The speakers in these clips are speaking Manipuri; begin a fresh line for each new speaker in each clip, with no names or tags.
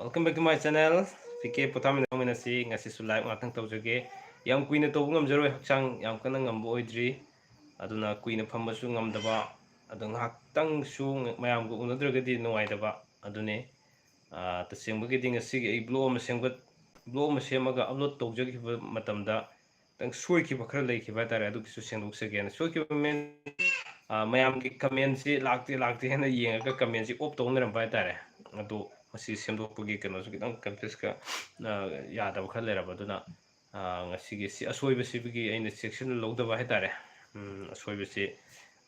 Welcome back to my channel. PK POTHAMINASI ngasisu live ngatang tawjage. Yam kuina tawbu ngamjaroi hakchang yam kana ngambo oidri. Aduna kuina phambasu ngamdaba. Adu ngaktang su mayam gu unadragadi nuwaidaba. Adune tasengbagidi ngasi ai blog ma semaga upload tawjagiba matamda tang soikiba khara leikiba tare adu kisu sendoksagen. Soikiba men mayam ki comment si lakte hena yenga comment si op tawnaram tare. Adu masih semdokpagi kano su kitang confess ka yadaba khara lerabaduna ngasi si asoibasi bigi aina section lodaba hetare asoibasi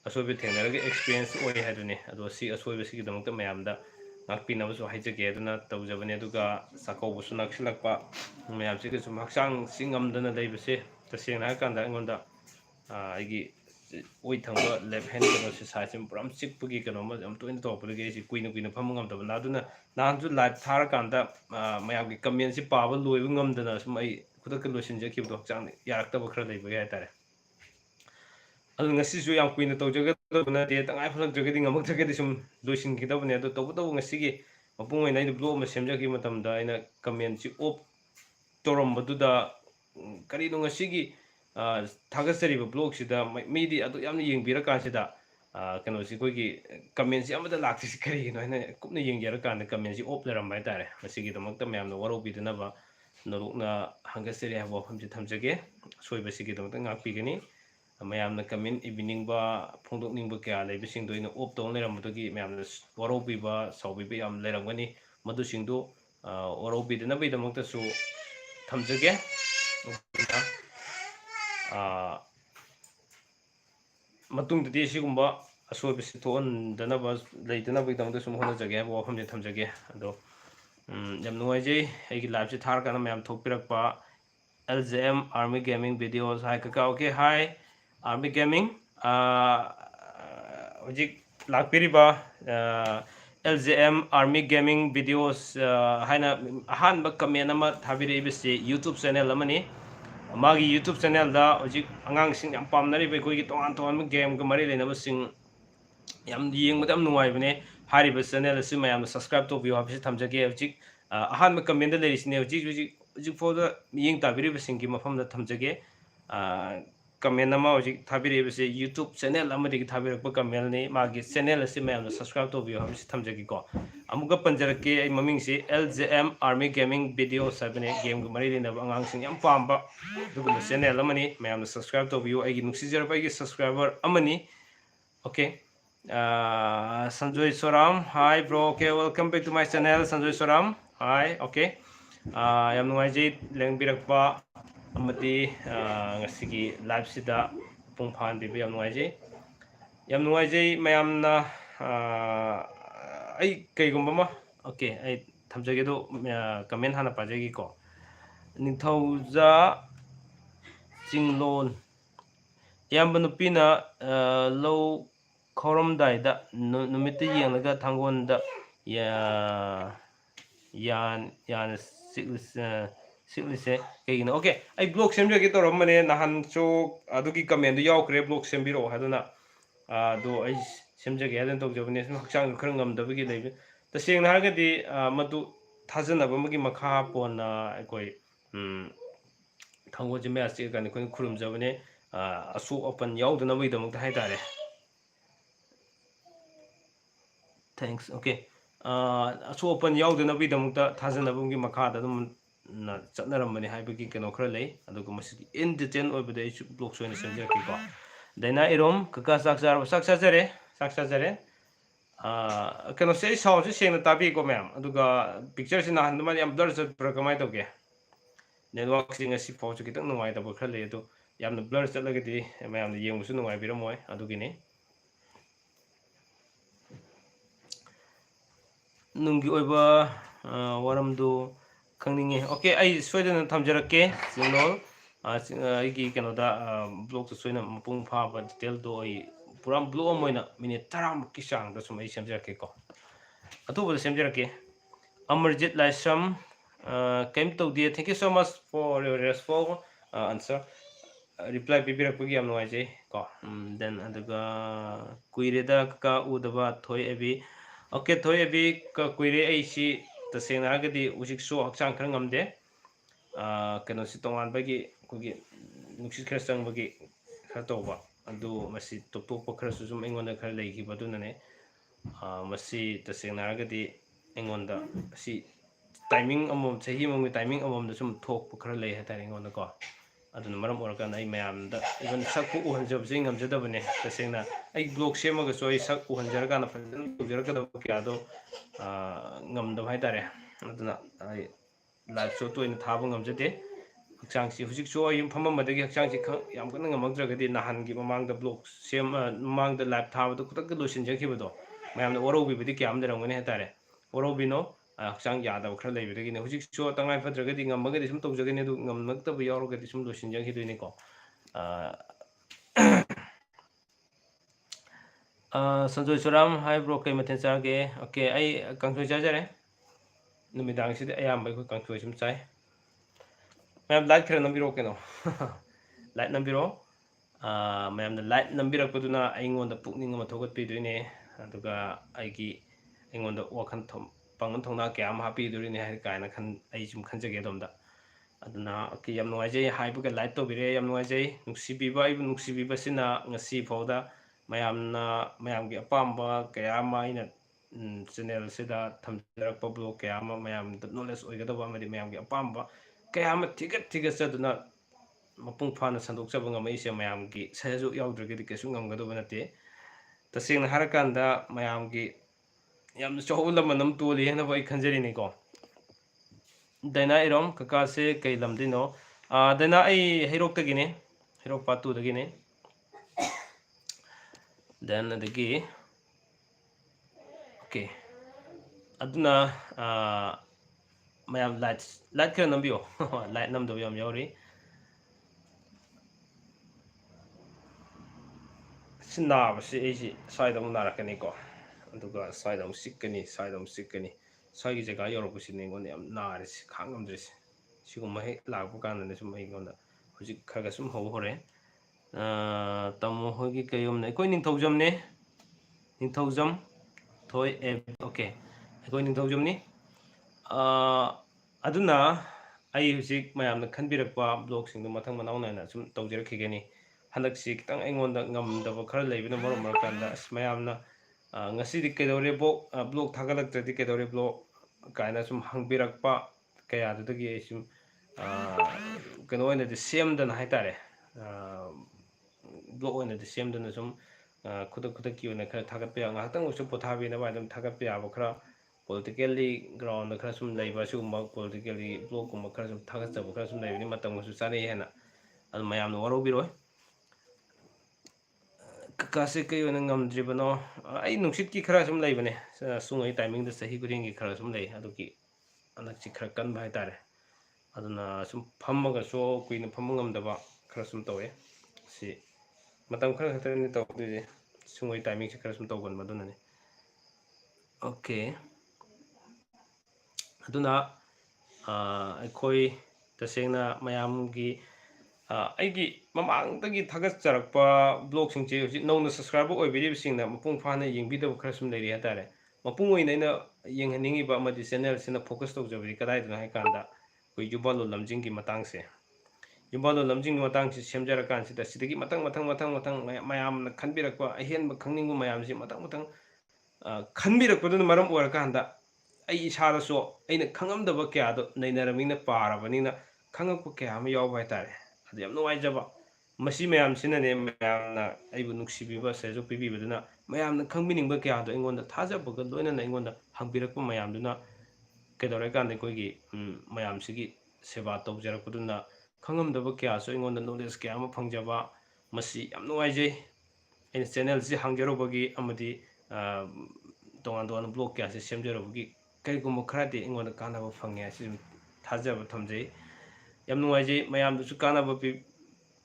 asoibe thengnaraga experience oi hadune ado si asoibasi ki damukta mayamda ngakpinabasu haijage aduna tawjabane aduga sakaubusu naksilakpa mayamsi ki sum haksang singamdana leibase tasengna hakanda ngonda aigi oi thangba left hand kano si side puram chikpagi kano ma am toin topage si kuina pham ngamdaba naduna nanju live thar kanda mayam ki comment si paba loibu ngamdana sum ai kudak loisinja kibdo chang yaraktaba khara leiba ya tare adu ngasi su yang kuina tawjaga na de tangai phalak jagadi ngamak jagadi sum loisin kidabane adu tawbu ngasi gi mapung oina ina blog ma semjagi matamda ina comment si op torom baduda kari no ngasi gi थागसरी ब्लॉग सिदा मेदी अदु यामना येंगबिरा कासिदा कनो सि कोगी कमेंट सि अमदा लाक्ति करी नो हैना कुपना येंगजेरा कान कमेंट सि ऑफ लरम बाय तारे मसिगी दमक तमयामना वरो बिदनबा नरुकना हंगसरी हबो हमजि थमजगे सोइबा सिगी दमक ngapi mayamna कमेंट इबिनिंग बा फोंदोकनिंग बा क्या लेबे सिंग दोइना ऑफ तोन लेरम बदगी mayamna वरो बिबा सौबिबा याम लेरमगनी मदु सिंगदो वरो बिदना बे दमक सु थमजगे मतुंगदि सिगुंबा असोबसि थोनदनबा लेदनबा दमदा सुम होनजगे वफमजे थमजगे अदो यम नुवाइजे एगी लाइव से थार काना मैम थोपिरकपा LJM army gaming videos hi कका ओके हाय आर्मी गेमिंग हजिक लाकपिरिबा LJM आर्मी गेमिंग वीडियोस हायना अहानबा कमेंट अमा थाबिरेबसे यूट्यूब चैनल अमनी मागी यूट्यूब चैनल दा हजिक आंगांसिंग याम पामनरिबे कोइगी तोन गेम का मरी लेनबसिंग याम येंगबदा याम नुवाइबने हारिबा चैनल असि मयाम सब्सक्राइब तोबियो हाबिसि थमजगे हजिक अहानबा कमेंट दा लेरिसिने हजिक फोदा येंग ताबिरिबसिंग की मफमदा थमजगे कमेंट अमा हजिक थाबिरिबसे यूट्यूब चैनल अमदि थाबिरकपा कमेंट ने मागी चैनल असि मयाम सब्सक्राइब तोबियो हाबिसि थमजगे को अमुका पंजरके आई ममिंग से LJM आर्मी गेमिंग वीडियो सबने गेम का मरी लेनबा आंगांसिंग याम पामबा दुगुम चैनल अमनी मयाम सब्सक्राइब तोबियो आइगी नुक्सिजरबा आइगी सब्सक्राइबर अमनी okay Sanjay Soram hi bro okay welcome back to my channel Sanjay Soram hi okay याम नुवाइजे लेंबिरकपा अमति ngasi live sida pung phan bibe yam नुवाइजे मयामना ai kaigumba ma okay ai thamjage do comment hana pajegi ko ningthauja jinglon yamba nupina low khorom dai da numit yenglaga thangon da yan siklise kaigina okay ai blog semjage to romane nahan so adugi comment do yaukre blog sembiro haduna do ai semjage hadan tawjabane hakchang khara ngamdabagi leibe tasengna hargadi madu थाजनबमगी मखा पोना कोई थंगो जिमे आसी गानि कोइ खुरुम जबने असु ओपन याउदना बै दमक हाय तारे थैंक्स ओके असु ओपन याउदना बै दमक थाजनबमगी मखा दम ना चतनरमने हायबगी कनो खरा लै अदुगु मसि इन डिटेल ओबदे ब्लॉग सोइन सेंजरकी को दैना इरोम कका साक्षाजरे कनो से साउंड से सेंग ताबी को मैम अदुगा पिक्चर से नाहन मा याम ब्लर चत प्र कमाय तोगे नेटवर्क सिंग असि फोटो कितंग नुवाय तब खर ले तो याम ब्लर चलगदी मैम येंगसु नुवाय बिरमोय अदुगिने नुंगी ओइबा वरमदु खंगनिंगे ओके आई सोइदन थमजरके सिंगल आइगी कनोदा ब्लॉग तो सोइना मपुंग फाबा डिटेल दो आई पूरा ब्लॉग मोइना मिनिट 30 की चांग द सुमै सेमजरके को अतुब सेमजरके अमरजीत लाइसम केम तो दिए thank you so much for your response answer reply पिबिरकपगी याम नोइजे को देन अदुगा कुइरेदा का उदबा थोय एबी ओके थोय एबी का कुइरे आइसी तसेंना हारगदि उजिकसो हक्चांग खर ngamde कनोसी तोंगानबगी कोगी नुक्सित खर चंगबगी खर तौबा अदु मसी टोपटोप खरसु जुम एंगोंदा खर लेखिबदुनने मसी तसेंना हारगदि एंगोंदा सी टाइमिंग अमम सही अमम टाइमिंग अमम द सुम थोक खर लेय हतारे एंगोंदा को अदुन मरम ओरका नाइ मयामदा इवन सकु उहनजबजे ngamjadabane तसेंना आई ब्लॉग सेमगसो आई सक उहनजरका ना फजन उजरकदब क्यादो ngamdab haitare aduna ai live show to in thaba ngamjade hakchang si hujik so ayum phama madagi hakchang si khang yam kana ngamagdragadi nahan gi mamang da blog sem mamang da live thaba do kutak losin jakhibodo mayam da oro bibidi kyam da rangane hatare oro bino hakchang yada khra leibidagi ne hujik so tangai fadragadi ngamagadi sum tawjagane du ngamnakta bu yorogadi sum losin jakhidoine ko Sanjay Suram high bro कई मथे चागे ओके आई कंसोय चाजरे नुमिदांग सिदे अयाम बै कंसोय सुम चाय मैम लाइट खर नंबिरो केनो लाइट नंबिरो मैम द लाइट नंबिरकपदुना आइंगोंदा पुकनिंग अमा थोगत पिदुइने अदुगा आइगी आइंगोंदा वाखन थम पंगन थोंना क्याम हापी दुरिने हाय कायना खन आई सुम खनजगे दोमदा अदुना ओके याम नुवाइजे हाइबगा light तोबिरे yam नुवाइजे नुक्सिबिबा आइबु नुक्सिबिबसिना ngasi फौदा mayamgi apamba kaya ama ina channel sida thamjarakpa blog kaya ama mayam da knowledge oigadaba amadi mayamgi apamba kaya ama thigat saduna mapung phana sandokchaba ngamai se mayamgi sayazu yaudragedi kesu ngamgadaba nate tasengna harakanda mayamgi yamna chawla manam toli hena bai khanjari ni ko daina irom kaka se kai lamdino daina ai hirok tagine hirok patu tagine then adagi okay aduna mayam light kara nambio light namdo yam yori sinabasi eji side am narakani ko aduga side am sikkani side jaga yorobusi ningon yam naris khangamdris siguma he lagbu kanane sum he gonda hujik khaga sum ho hore tamo hogi kayomne koi ningthaujamne ningthaujam thoi e okay koi ningthaujamni aduna ai hujik mayamna khanbirakpa blog singdo mathang manaw na sum tawjirakhigeni halaksi kitang aingonda ngamdaba khara leibina morom marakanda mayamna ngasi di kedore blog thagalaktradi kedore blog kaina sum hangbirakpa kaya dudagi sum kano oina de semdana haitare blog oina de semdana sum kudak ki oina khara thagatpa ya ngahtang usu pothabina ba dum thagatpa ya ba khara politically ground khara sum leiba sum politically blog kum khara sum thagatba khara sum leibini matam usu sane hena al mayam no waro biroi kakase kay oina ngamdribano ai nungsit ki khara sum leibane sungai timing da sahi guring ki khara sum lei aduki anak chi khara kan bhai tare aduna sum phammaga so kuina phammangam daba khara sum tawe si matam khara khatani tawdije sungai timing si khara sum tawgon maduna ne okay aduna akhoi tasengna mayamgi aigi mamangtagi thagatcharakpa blog singche hoji nowna subscriber oibiribsingna mapung phana yengbidaba khara sum leiri hatare mapung oina ina yenghaningiba amadi channel sina focus tawjabri kadaiduna haikanda koi yubalo lamjinggi matangse yubalo lamjinggi matangsi semjarakansi sidagi matang mayamna khanbirakpa ahenba khangningu mayamsi matang khanbirakpaduna maram orakanda ai isaraso aina khangamdaba kyado nainaramina parabanina khangakpa kya ama yawba haitare adu yam nuwaijaba masi mayam sinane mayamna aibu nuksibiba sejo pibibaduna mayamna khangminingba kyado ingonda thajabaga loinana ingonda hangbirakpa mayamduna kedore kan koigi mayam sigi seba tawjarakpaduna khangamdaba kyaso ingonda knowledge kya ama phangjaba masi yam nuwaijai aina channel si hangjarobagi amadi tongan blog kya se semjarobagi kaigumba kharati ingonda kanaba phangye asi thajaba thamjai yam nuwaijai mayamdusu kanaba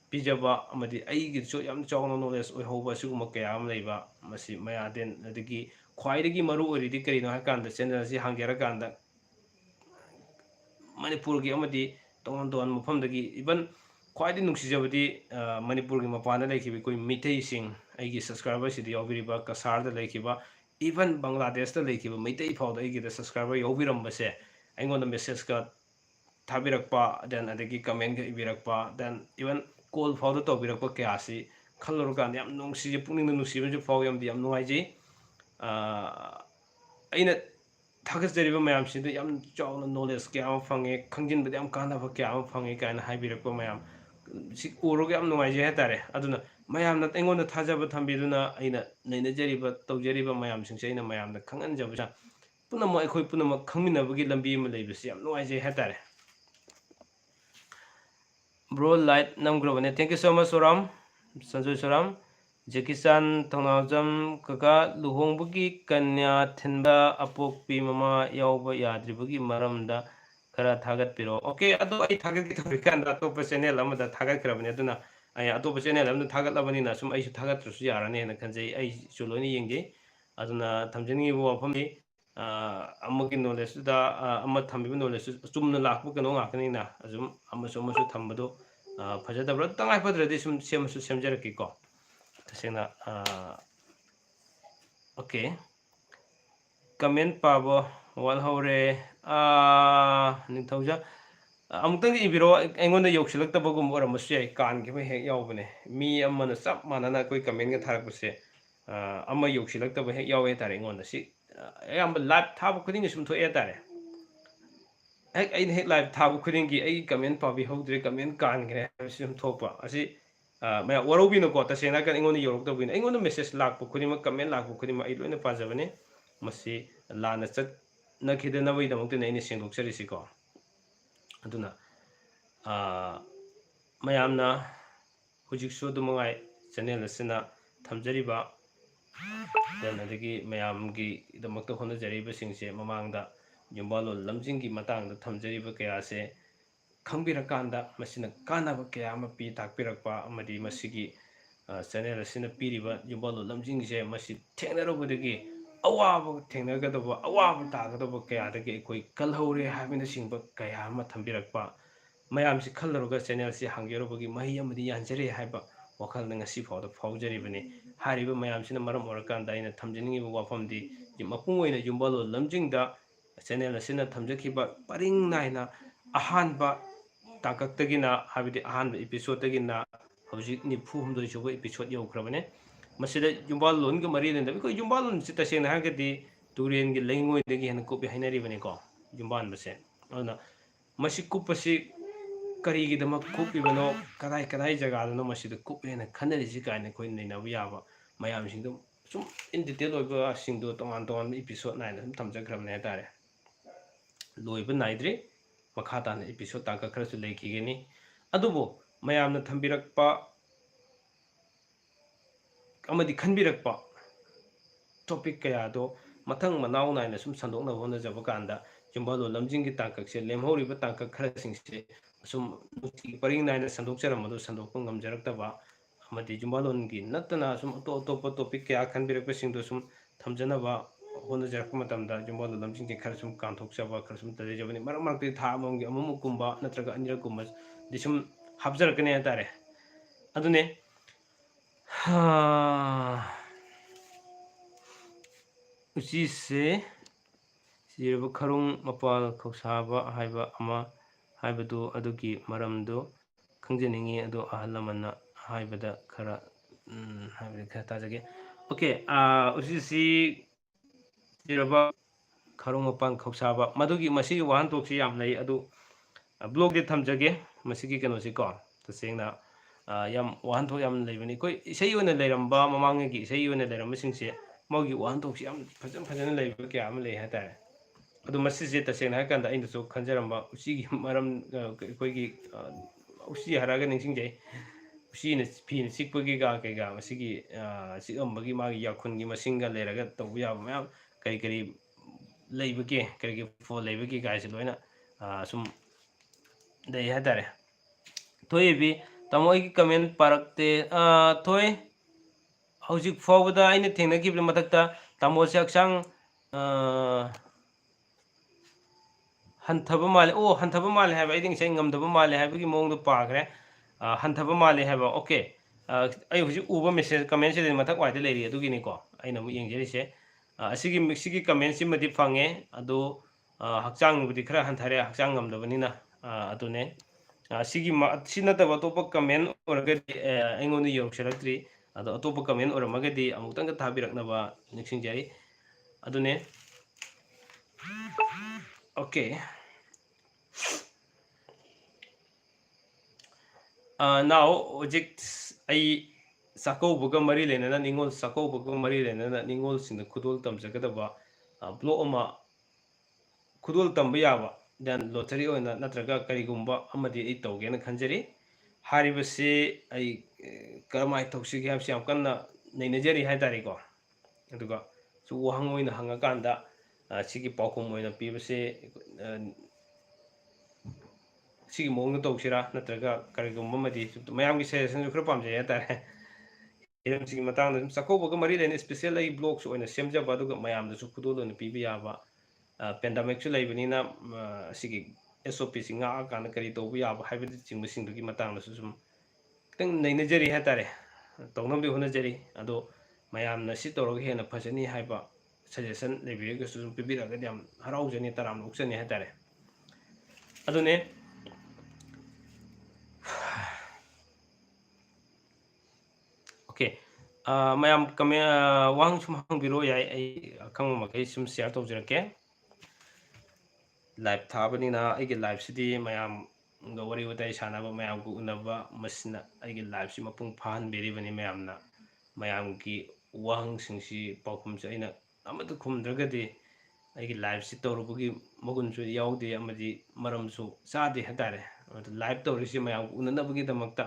pijaba amadi aigi so yam chawna knowledge oi hoba siguma kaya am leiba masi mayaden adigi khwaidagi maru oridi karino hakanda channel si hangjara kanda Manipur gi amadi tongan mafamdagi even khwaidi nuksijabadi Manipur gi mapana laikhibi koi mithai sing aigi subscriber sidi yawbiriba kasar da laikhiba even Bangladesh ta leikhiba meitai phawda aigida subscriber yaubiram base aingonda message ka thabirakpa then adagi comment ga ibirakpa then even call phawda tobirakpa kya si khallorukan yam nungsi pungning nungsi ju phaw yam di yam nuaiji aina थागजरिबा मैम सिद याम चावना नॉलेज क्या am फंगे खंजिन बदे याम कानाबा क्या am फंगे काना हाइबिरकपा मैम सि ओरोगे याम नुवाइजे हेतारे अदुना मैम न तेंगोन थाजाबा थंबिदुना आइना नैनजरिबा तौजरिबा मैम सिंसे आइना मैम न खंगनजबा पुनम अखोय पुनम खंगमिनबगी लंबी म लेबसि याम नुवाइजे हेतारे ब्रो लाइट नमग्रबने thank you so much Soram Sanjay Soram जेकिसान थोनाजम कका लुहोंबगी कन्या थिनबा अपोकपी ममा यावबा याद्रिबगी मरमदा खरा थागत पिरो ओके अदो आई थागत की थबिकान अतोप चैनल अमदा थागत करबने अदुना आई अतोप चैनल अमदा थागत लबनिना सुम आई थागत रसु याराने न खंजै आई सुलोनी येंगे अदुना थमजनी वफमि अमगी नॉलेज दा अम थंबिबो नॉलेज चुमना लाखबो कनो गाकनिना अजुम अमसु अमसु थंबदो फजदब्र तंगाय फद्रदि सुम सेमसु सेमजरकी को तसेना ओके कमेंट पाबो वाल हौरे निथौजा अमुतंग इबिरो एंगोंदा यौसिलक्तबगुम ओरमसु याय कानगिबा हेक यावबने मी अमना सब मानना कोई कमेंट गा थारकपसे अमा यौसिलक्तबा हेक यावे तारे एंगोंदा सि अयम लाइव थाब खुदिंग सुम थोए तारे हेक अइन हेक लाइव थाब खुदिंगी अई कमेंट पाबी हौद्रे कमेंट कानग्रे सुम थोपा असि मैं वरोबिनो को तसेना कन एंगोंदा यौरक्तबगिन एंगोंदा मेसेज लाखपो खुदिमा कमेंट लाखपो खुदिमा आई लोइना पाजबने मसी लाना चत नखिदनबैदमक्ते नैने सेंदोक्चरिसिको अदुना मयामना हुजिकसु दुमंगाई चैनल असिना थमजरिबा then adagi mayamgi damakta hona jariba singse mamangda yumbalo lamjingi matangda thamjariba kaya se khangbirakanda masina kanaba kaya ama pi takpirakpa amadi masigi channel asina piriba yumbalo lamjingi se masi thengnarodagi awaba thengnagadaba awaba tagadaba kaya dagi koi kalhore habina singba kaya ama thambirakpa mayam si khallaruga channel si hanggerobagi mahi amadi yanjare haiba wakal na ngasi phawda phawjaribani hariba mayam sina maram orakanda aina thamjiningi wafamdi mapung oina yumbalo lamjingda channel asina thamjakhiba paring naina ahanba tangkaktagina habidi ahanba episode tagina hojik ni phumdoi suba episode yaukrabane masida yumbal longa mari lenda ko yumbal lon sita sena hagadi turen gi lengoi degi han ko bi hainaribane ko yumban base ana masi kupasi karigi dama kupibano kadai kadai jaga no masida kupena khanarisi kaina koi nainabu yaba mayam singdo sum in detail oiba singdo tongan tongan episode naina sum tamjakrabne hatare loiba naidri makha na episode tangka kharasu leikigeni adubo mayamna thambirakpa amadi khanbirakpa topic kaya do mathang manau naina sum sandokna hona jaba kanda jumbalo lamjingi tangkakse lemhoriba tangkak kharasingse sum nuti paring naina sandokcharamadu sandokpa ngamjaraktaba amadi jumbalongi natana sum to topic kaya khanbirakpa singdo sum thamjanaba hona jarakpa matamda jumbalo lamjingi khara sum kanthokchaba khara sum tadejabani marak marakti tha amamgi amukumba natraga anirakumba disum habjarakane hatare adune uchi se sirba kharung mapal khoksaba haiba ama haibadu adugi maramdu khangjeningi adu ahalamana haibada khara haibada khara tajage okay uchi si sirba kharung mapal khoksaba madugi masigi wahan toksi yam lei adu blog de thamjage masigi kenosi ko tasengna yam wahan thok yam leibani koi isei yona leiramba mamangi isei yona leiramba singse maugi wahan toksi yam fajana leiba kya am lei hatare adu masise tasengna hakanda aina so khanjaramba usigi maram koigi usi haraga ningsingjai usina phina sikpagi ga kaiga masigi sikambagi magi yakhungi masinga leiraga tawbu yaba mayam kai kari leibage kari fo leibage gaise loina sum dei hatare toibi tamoy ki comment parakte toy hojik fawda aina thengna ki mathakta tamo saksang hanthaba male hanthaba male haba iding sei ngamdaba male haba gi mongdo pagre hanthaba male haba okay ai hojik uba message comment se mathak waide leiri adugini ko aina mu yengjeri se ꯑꯁꯤꯒꯤ ꯀꯃꯦꯟꯁꯤꯃꯗꯤ ꯐꯪꯉꯦ ꯑꯗꯣ ꯍꯛꯆꯥꯡꯕꯨꯗꯤ ꯈꯔ ꯍꯟꯊꯔꯦ ꯍꯛꯆꯥꯡ ꯉꯝꯗꯕꯅꯤꯅ ꯑꯗꯨꯅꯦ ꯁꯤ ꯅꯠꯇꯕ ꯑꯇꯣꯞꯄ ꯀꯃꯦꯟ ꯑꯣꯏꯔꯒꯗꯤ ꯑꯩꯉꯣꯟꯗ ꯌꯧꯔꯛꯆꯔꯛꯇ꯭ꯔꯤ ꯑꯗꯣ ꯑꯇꯣꯞꯄ ꯀꯃꯦꯟ ꯑꯣꯏꯔꯝꯃꯒꯗꯤ ꯑꯃꯨꯛꯇꯪꯒ ꯊꯥꯕꯤꯔꯛꯅꯕ ꯅꯤꯡꯁꯤꯡꯖꯔꯤ ꯑꯗꯨꯅꯦ ꯑꯣꯀꯦ ꯅꯥꯎ ꯍꯧꯖꯤꯛ ꯑꯩ ꯆꯥꯛꯀꯧꯕꯒ ꯃꯔꯤ ꯂꯩꯅꯅ ꯅꯤꯡꯉꯣꯜ ꯆꯥꯛꯀꯧꯕꯒ ꯃꯔꯤ ꯂꯩꯅꯅ ꯅꯤꯡꯉꯣꯜꯁꯤꯡꯗ ꯈꯨꯗꯣꯜ ꯇꯝꯖꯒꯗꯕ ꯕ꯭ꯂꯣꯛ ꯑꯃ ꯈꯨꯗꯣꯜ ꯇꯝꯕ ꯌꯥꯕ ꯗꯦꯟ ꯂꯣꯇꯔꯤ ꯑꯣꯏꯅ ꯅꯠꯇ꯭ꯔꯒ ꯀꯔꯤꯒꯨꯝꯕ ꯑꯃꯗꯤ ꯑꯩ ꯇꯧꯒꯦꯅ ꯈꯟꯖꯔꯤ ꯍꯥꯏꯔꯤꯕꯁꯤ ꯑꯩ ꯀꯔꯝꯍꯥꯏꯅ ꯇꯧꯁꯤꯒꯦ ꯍꯥꯏꯕꯁꯤ ꯌꯥꯝ ꯀꯟꯅ ꯅꯩꯅꯖꯔꯤ ꯍꯥꯏꯇꯥꯔꯦꯀꯣ ꯑꯗꯨꯒ ꯁꯨ ꯋꯥꯍꯪ ꯑꯣꯏꯅ ꯍꯪꯉꯀꯥꯟꯗ ꯁꯤꯒꯤ ꯄꯥꯎꯈꯨꯝ ꯑꯣꯏꯅ ꯄꯤꯕꯁꯦ ꯁꯤꯒꯤ ꯃꯑꯣꯡꯗ ꯇꯧꯁꯤꯔꯥ ꯅꯠꯇ꯭ꯔꯒ ꯀꯔꯤꯒꯨꯝꯕ ꯑꯃꯗꯤ ꯃꯌꯥꯝꯒꯤ ꯁꯖꯦꯁꯟꯁꯨ ꯈꯔ ꯄꯥꯝꯖꯩ ꯍꯥꯏꯇꯥꯔꯦ ꯍꯤꯔꯝꯁꯤꯒꯤ ꯃꯇꯥꯡꯗ ꯁꯨꯝ ꯆꯥꯛꯀꯧꯕꯒ ꯃꯔꯤ ꯂꯩꯅ ꯏꯁꯄꯦꯁꯦꯜ ꯑꯩ ꯕ꯭ꯂꯣꯛꯁ ꯑꯣꯏꯅ ꯁꯦꯝꯖꯕ ꯑꯗꯨꯒ ꯃꯌꯥꯝꯗꯁꯨ ꯈꯨꯗꯣꯜ ꯑꯣꯏꯅ ꯄꯤꯕ ꯌꯥꯕ ꯄꯦꯟꯗꯥꯃꯤꯛꯁꯨ ꯂꯩꯕꯅꯤꯅ ꯑꯁꯤꯒꯤ SOPꯁꯤ ꯉꯥꯛꯑꯀꯥꯟꯗ ꯀꯔꯤ ꯇꯧꯕ ꯌꯥꯕ ꯍꯥꯏꯕꯅꯆꯤꯡꯕꯁꯤꯡꯗꯨꯒꯤ ꯃꯇꯥꯡꯗꯁꯨ ꯁꯨꯝ ꯈꯤꯇꯪ ꯅꯩꯅꯖꯔꯤ ꯍꯥꯏꯇꯥꯔꯦ ꯇꯧꯅꯕꯗꯤ ꯍꯣꯠꯅꯖꯔꯤ ꯑꯗꯣ ꯃꯌꯥꯝꯅ ꯁꯤ ꯇꯧꯔꯒ ꯍꯦꯟꯅ ꯐꯖꯅꯤ ꯍꯥꯏꯕ ꯁꯖꯦꯁꯟ ꯂꯩꯕꯤꯔꯒꯁꯨ ꯁꯨꯝ ꯄꯤꯕꯤꯔꯛꯑꯒꯗꯤ ꯌꯥꯝ ꯍꯔꯥꯎꯖꯅꯤ ꯇꯔꯥꯝꯅ ꯑꯣꯛꯆꯅꯤ ꯍꯥꯏꯇꯥꯔꯦ ꯑꯗꯨꯅꯦ ꯑꯣꯀꯦ ꯃꯌꯥꯝ ꯋꯥꯍꯪ ꯁꯨꯝ ꯍꯪꯕꯤꯔꯛꯑꯣ ꯌꯥꯏ ꯑꯩ ꯑꯈꯪꯕ ꯃꯈꯩ ꯁꯨꯝ ꯁꯤꯌꯔ ꯇꯧꯖꯔꯛꯀꯦ ꯂꯥꯏꯚ ꯊꯥꯕꯅꯤꯅ ꯑꯩꯒꯤ ꯂꯥꯏꯚꯁꯤꯗꯤ ꯃꯌꯥꯝꯒ ꯋꯥꯔꯤ ꯋꯥꯇꯥꯏ ꯁꯥꯟꯅꯕ ꯃꯌꯥꯝꯒ ꯎꯅꯕ ꯃꯁꯤꯅ ꯑꯩꯒꯤ ꯂꯥꯏꯚꯁꯤ ꯃꯄꯨꯡ ꯐꯥꯍꯟꯕꯤꯔꯤꯕꯅꯤ ꯃꯌꯥꯝꯒꯤ ꯋꯥꯍꯪꯁꯤꯡꯁꯤ ꯄꯥꯎꯈꯨꯝꯁꯤ ꯑꯩꯅ ꯑꯃꯠꯇ ꯈꯨꯝꯗ꯭ꯔꯒꯗꯤ ꯑꯩꯒꯤ ꯂꯥꯏꯚꯁꯤ ꯇꯧꯔꯨꯕꯒꯤ ꯃꯒꯨꯟꯁꯨ ꯌꯥꯎꯗꯦ ꯑꯃꯗꯤ ꯃꯔꯝꯁꯨ ꯆꯥꯗꯦ ꯍꯥꯏꯇꯥꯔꯦ ꯑꯗꯨ ꯂꯥꯏꯚ ꯇꯧꯔꯤꯁꯤ ꯃꯌꯥꯝ ꯎꯅꯅꯕꯒꯤꯗꯃꯛꯇ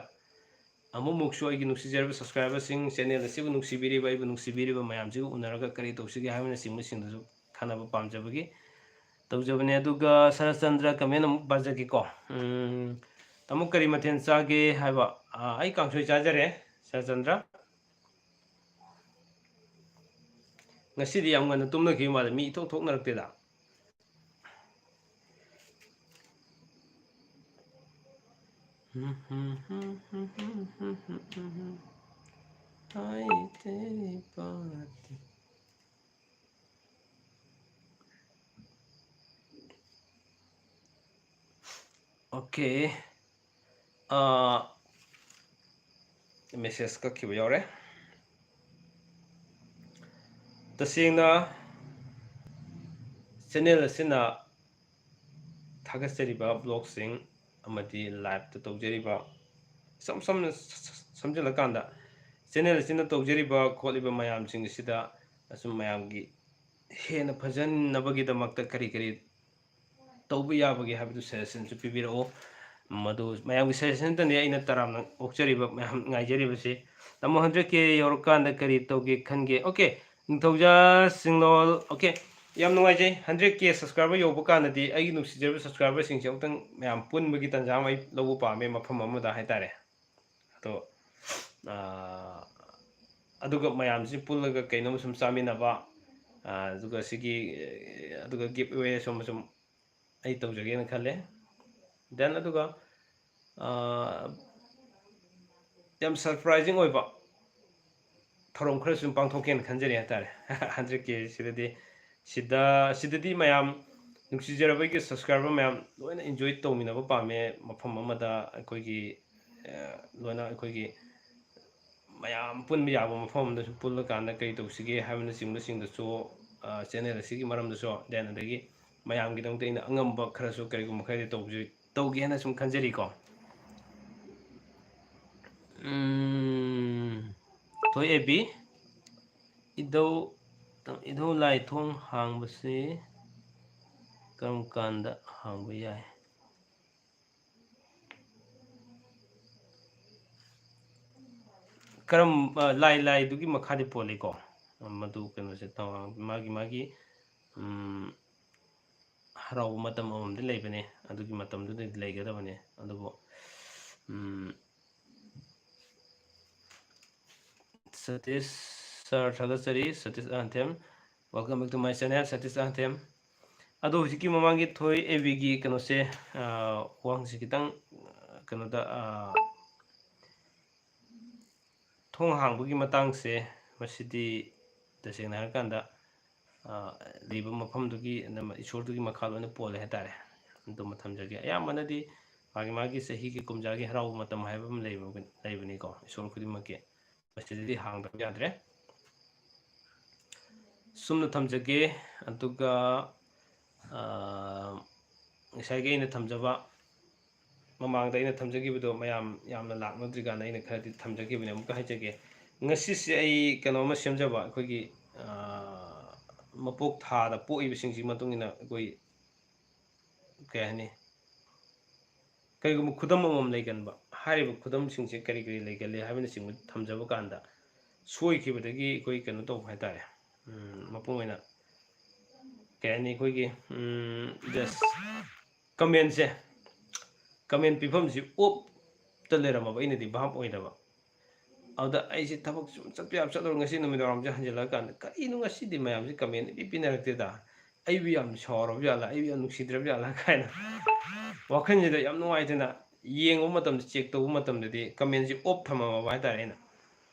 ꯑꯃꯨꯛꯃꯨꯛꯁꯨ ꯑꯩꯒꯤ ꯅꯨꯡꯁꯤꯖꯔꯕ ꯁꯕꯁꯀ꯭ꯔꯥꯏꯕꯔꯁꯤꯡ ꯆꯦꯅꯦꯜ ꯑꯁꯤꯕꯨ ꯅꯨꯡꯁꯤꯕꯤꯔꯤꯕ ꯑꯩꯕꯨ ꯅꯨꯡꯁꯤꯕꯤꯔꯤꯕ ꯃꯌꯥꯝꯁꯤꯒ ꯎꯅꯔꯒ ꯀꯔꯤ ꯇꯧꯁꯤꯒꯦ ꯍꯥꯏꯕꯅꯆꯤꯡꯕꯁꯤꯡꯗꯨꯁꯨ ꯈꯟꯅꯕ ꯄꯥꯝꯖꯕꯒꯤ ꯇꯧꯖꯕꯅꯦ ꯑꯗꯨꯒ ꯁꯔꯠꯆꯟꯗ꯭ꯔ ꯀꯃꯦꯟ ꯑꯃꯨꯛ ꯄꯥꯖꯒꯦꯀꯣ ꯇꯥꯃꯣ ꯀꯔꯤ ꯃꯊꯦꯜ ꯆꯥꯒꯦ ꯍꯥꯏꯕ ꯑꯩ ꯀꯥꯡꯁꯣꯏ ꯆꯥꯖꯔꯦ ꯁꯔꯠꯆꯟꯗ꯭ꯔ ꯉꯁꯤꯗꯤ ꯌꯥꯝ ꯉꯟꯅ ꯇꯨꯝꯅꯈꯤꯕ ꯃꯥꯜꯂꯦ ꯃꯤ ꯏꯊꯣꯛ ꯊꯣꯛꯅꯔꯛꯇꯦꯗ ꯑꯣꯀꯦ ꯃꯦꯁꯦꯖ ꯀꯛꯈꯤꯕ ꯌꯥꯎꯔꯦ ꯇꯁꯦꯡꯅ ꯆꯦꯅꯦꯜ ꯑꯁꯤꯅ ꯊꯥꯒꯠꯆꯔꯤꯕ ꯕ꯭ꯂꯣꯛꯁꯤꯡ ꯑꯃꯗꯤ ꯂꯥꯏꯚꯇ ꯇꯧꯖꯔꯤꯕ ꯏꯁꯝ ꯁꯝꯅ ꯁꯝꯖꯤꯜꯂꯀꯥꯟꯗ ꯆꯦꯅꯦꯜ ꯑꯁꯤꯅ ꯇꯧꯖꯔꯤꯕ ꯈꯣꯠꯂꯤꯕ ꯃꯌꯥꯝꯁꯤꯡ ꯑꯁꯤꯗ ꯑꯁꯨꯝ ꯃꯌꯥꯝꯒꯤ ꯍꯦꯟꯅ ꯐꯖꯅꯕꯒꯤꯗꯃꯛꯇ ꯀꯔꯤ ꯀꯔꯤ ꯇꯧꯕ ꯌꯥꯕꯒꯦ ꯍꯥꯏꯕꯗꯨ ꯁꯖꯦꯁꯟꯁꯨ ꯄꯤꯕꯤꯔꯛꯑꯣ ꯃꯗꯨ ꯃꯌꯥꯝꯒꯤ ꯁꯖꯦꯁꯟꯇꯅꯤ ꯑꯩꯅ ꯇꯔꯥꯝꯅ ꯑꯣꯛꯆꯔꯤꯕ ꯃꯌꯥꯝ ꯉꯥꯏꯖꯔꯤꯕꯁꯤ ꯇꯥꯃꯣ 100K ꯌꯧꯔꯀꯥꯟꯗ ꯀꯔꯤ ꯇꯧꯒꯦ ꯈꯟꯒꯦ ꯑꯣꯀꯦ ꯅꯤꯡꯊꯧꯖꯥ ꯁꯤꯡꯅꯣꯜ ꯑꯣꯀꯦ ꯌꯥꯝ ꯅꯨꯡꯉꯥꯏꯖꯩ 100K ꯁꯕꯁꯀ꯭ꯔꯥꯏꯕꯔ ꯌꯧꯕ ꯀꯥꯟꯗꯗꯤ ꯑꯩꯒꯤ ꯅꯨꯡꯁꯤꯖꯔꯕ ꯁꯕꯁꯀ꯭ꯔꯥꯏꯕꯔꯁꯤꯡꯁꯦ ꯑꯃꯨꯛꯇꯪ ꯃꯌꯥꯝ ꯄꯨꯟꯕꯒꯤ ꯇꯥꯟꯖꯥ ꯑꯃ ꯑꯩ ꯂꯧꯕ ꯄꯥꯝꯃꯦ ꯃꯐꯝ ꯑꯃꯗ ꯍꯥꯏꯇꯥꯔꯦ ꯑꯗꯣ ꯑꯗꯨꯒ ꯃꯌꯥꯝꯁꯤ ꯄꯨꯜꯂꯒ ꯀꯩꯅꯣꯝ ꯁꯨꯝ ꯆꯥꯃꯤꯟꯅꯕ ꯑꯗꯨꯒ ꯑꯗꯨꯒ ꯒꯤꯐ ꯑꯋꯦ ꯁꯨꯝ ꯑꯩ ꯇꯧꯖꯒꯦꯅ ꯈꯜꯂꯦ ꯗꯦꯟ ꯑꯗꯨꯒ ꯌꯥꯝ ꯁꯔꯄ꯭ꯔꯥꯏꯖꯤꯡ ꯑꯣꯏꯕ ꯊꯧꯔꯝ ꯈꯔ ꯁꯨꯝ ꯄꯥꯡꯊꯣꯛꯀꯦꯅ ꯈꯟꯖꯔꯤ ꯍꯥꯏꯇꯥꯔꯦ 100K ꯁꯤꯗꯗꯤ ꯃꯌꯥꯝ ꯅꯨꯡꯁꯤꯖꯔꯕꯒꯤ ꯁꯕꯁꯀ꯭ꯔꯥꯏꯕꯔ ꯃꯌꯥꯝ ꯂꯣꯏꯅ ꯏꯟꯖꯣꯏ ꯇꯧꯃꯤꯟꯅꯕ ꯄꯥꯝꯃꯦ ꯃꯐꯝ ꯑꯃꯗ ꯑꯩꯈꯣꯏꯒꯤ ꯂꯣꯏꯅ ꯑꯩꯈꯣꯏꯒꯤ ꯃꯌꯥꯝ ꯄꯨꯟꯕ ꯌꯥꯕ ꯃꯐꯝ ꯑꯃꯗꯁꯨ ꯄꯨꯜꯂꯀꯥꯟꯗ ꯀꯔꯤ ꯇꯧꯁꯤꯒꯦ ꯍꯥꯏꯕꯅꯆꯤꯡꯕꯁꯤꯡꯗꯁꯨ ꯆꯦꯅꯦꯜ ꯑꯁꯤꯒꯤ ꯃꯔꯝꯗꯁꯨ ꯗꯦꯟ ꯑꯗꯒꯤ ꯃꯌꯥꯝꯒꯤꯗꯃꯛꯇ ꯑꯩꯅ ꯑꯉꯝꯕ ꯈꯔꯁꯨ ꯀꯔꯤꯒꯨꯝꯕ ꯈꯔꯗꯤ ꯇꯧꯒꯦꯅ ꯁꯨꯝ ꯈꯟꯖꯔꯤꯀꯣ ꯊꯣꯏꯑꯦꯕꯤ ꯏꯙꯧ ꯂꯥꯏ ꯊꯣꯡ ꯍꯥꯡꯕꯁꯤ ꯀꯔꯝ ꯀꯥꯟꯗ ꯍꯥꯡꯕ ꯌꯥꯏ ꯂꯥꯏꯗꯨꯒꯤ ꯃꯈꯥꯗꯤ ꯄꯣꯜꯂꯤꯀꯣ ꯃꯗꯨ ꯀꯩꯅꯣꯁꯦ ꯃꯥꯒꯤ ꯍꯔꯥꯎꯕ ꯃꯇꯝ ꯑꯃꯃꯝꯗꯤ ꯂꯩꯕꯅꯦ ꯑꯗꯨꯒꯤ ꯃꯇꯝꯗꯨꯗꯗꯤ ꯂꯩꯒꯗꯕꯅꯦ ꯑꯗꯨꯕꯨ ꯁꯇꯤꯁ ꯁꯔ ꯊꯥꯒꯠꯆꯔꯤ ꯁꯇꯤꯁ ꯑꯍꯟꯊꯦꯝ welcome back to my channel Satish ꯑꯍꯟꯊꯦꯝ ꯑꯗꯣ ꯍꯧꯖꯤꯛꯀꯤ ꯃꯃꯥꯡꯒꯤ ꯊꯣꯏ ꯑꯦꯕꯤꯒꯤ ꯀꯩꯅꯣꯁꯦ ꯋꯥꯍꯪꯁꯤ ꯈꯤꯇꯪ ꯀꯩꯅꯣꯗ ꯊꯣꯡ ꯍꯥꯡꯕꯒꯤ ꯃꯇꯥꯡꯁꯦ ꯃꯁꯤꯗꯤ ꯇꯁꯦꯡꯅ ꯍꯥꯏꯔꯀꯥꯟꯗ ꯂꯩꯕ ꯃꯐꯝꯗꯨꯒꯤ ꯏꯁꯣꯔꯗꯨꯒꯤ ꯃꯈꯥ ꯂꯣꯏꯅ ꯄꯣꯜꯂꯦ ꯍꯥꯏꯇꯥꯔꯦ ꯑꯗꯨꯃ ꯊꯝꯖꯒꯦ ꯑꯌꯥꯝꯕꯅꯗꯤ ꯃꯥꯒꯤ ꯆꯍꯤꯒꯤ ꯀꯨꯝꯖꯥꯒꯤ ꯍꯔꯥꯎꯕ ꯃꯇꯝ ꯍꯥꯏꯕ ꯑꯃ ꯂꯩꯕꯅꯤꯀꯣ ꯏꯁꯣꯔ ꯈꯨꯗꯤꯡꯃꯛꯀꯤ ꯃꯁꯤꯗꯗꯤ ꯍꯥꯡꯗꯕ ꯌꯥꯗ꯭ꯔꯦ ꯁꯨꯝꯅ ꯊꯝꯖꯒꯦ ꯑꯗꯨꯒ ꯉꯁꯥꯏꯒꯤ ꯑꯩꯅ ꯊꯝꯖꯕ ꯃꯃꯥꯡꯗ ꯑꯩꯅ ꯊꯝꯖꯈꯤꯕꯗꯣ ꯃꯌꯥꯝ ꯌꯥꯝꯅ ꯂꯥꯛꯅꯗ꯭ꯔꯤꯀꯥꯟꯗ ꯑꯩꯅ ꯈꯔꯗꯤ ꯊꯝꯖꯈꯤꯕꯅꯦ ꯑꯃꯨꯛꯀ ꯍꯥꯏꯖꯒꯦ ꯉꯁꯤꯁꯦ ꯑꯩ ꯀꯩꯅꯣꯝꯃ ꯁꯦꯝꯖꯕ ꯑꯩꯈꯣꯏꯒꯤ ꯃꯄꯣꯛ ꯊꯥꯗ ꯄꯣꯛꯏꯕꯁꯤꯡꯁꯤꯒꯤ ꯃꯇꯨꯡ ꯏꯟꯅ ꯑꯩꯈꯣꯏ ꯀꯩ ꯍꯥꯏꯅꯤ ꯀꯔꯤꯒꯨꯝꯕ ꯈꯨꯗꯝ ꯑꯃꯃꯝ ꯂꯩꯒꯟꯕ ꯍꯥꯏꯔꯤꯕ ꯈꯨꯗꯝꯁꯤꯡꯁꯦ ꯀꯔꯤ ꯀꯔꯤ ꯂꯩꯒꯜꯂꯤ ꯍꯥꯏꯕꯅꯆꯤꯡꯕ ꯊꯝꯖꯕ ꯀꯥꯟꯗ ꯁꯣꯏꯈꯤꯕꯗꯒꯤ ꯑꯩꯈꯣꯏ ꯀꯩꯅꯣ ꯇꯧꯕ ꯍꯥꯏꯇꯥꯔꯦ ꯃꯄꯨꯡ ꯑꯣꯏꯅ ꯀꯩ ꯍꯥꯏꯅꯤ ꯑꯩꯈꯣꯏꯒꯤ ꯖꯁ ꯀꯃꯦꯟ ꯄꯤꯐꯝꯁꯤ ꯑꯣꯞꯇ ꯂꯩꯔꯝꯃꯕ ꯑꯩꯅꯗꯤ ꯚꯥꯞ ꯑꯣꯏꯗꯕ ꯑꯗꯨꯗ ꯑꯩꯁꯦ ꯊꯕꯛ ꯁꯨꯝ ꯆꯠꯄ ꯌꯥꯕ ꯆꯠꯂꯨꯔ ꯉꯁꯤ ꯅꯨꯃꯤꯗꯥꯡꯋꯥꯏꯔꯝꯁꯦ ꯍꯟꯖꯤꯜꯂꯛꯑꯀꯥꯟꯗ ꯀꯔꯤꯅꯣ ꯉꯁꯤꯗꯤ ꯃꯌꯥꯝꯁꯦ ꯀꯃꯦꯟ ꯏꯄꯤ ꯄꯤꯅꯔꯛꯇꯦꯗ ꯑꯩꯕꯨ ꯌꯥꯝ ꯁꯥꯎꯔꯕ ꯖꯥꯠꯂꯥ ꯑꯩꯕꯨ ꯌꯥꯝ ꯅꯨꯡꯁꯤꯗ꯭ꯔꯕ ꯖꯥꯠꯂꯥ ꯀꯥꯏꯅ ꯋꯥꯈꯜꯁꯤꯗ ꯌꯥꯝ ꯅꯨꯡꯉꯥꯏꯇꯅ ꯌꯦꯡꯕ ꯃꯇꯝꯗ ꯆꯦꯛ ꯇꯧꯕ ꯃꯇꯝꯗꯗꯤ ꯀꯃꯦꯟꯁꯤ ꯑꯣꯐ ꯊꯝꯃꯝꯃꯕ ꯍꯥꯏꯇꯥꯔꯦ ꯑꯩꯅ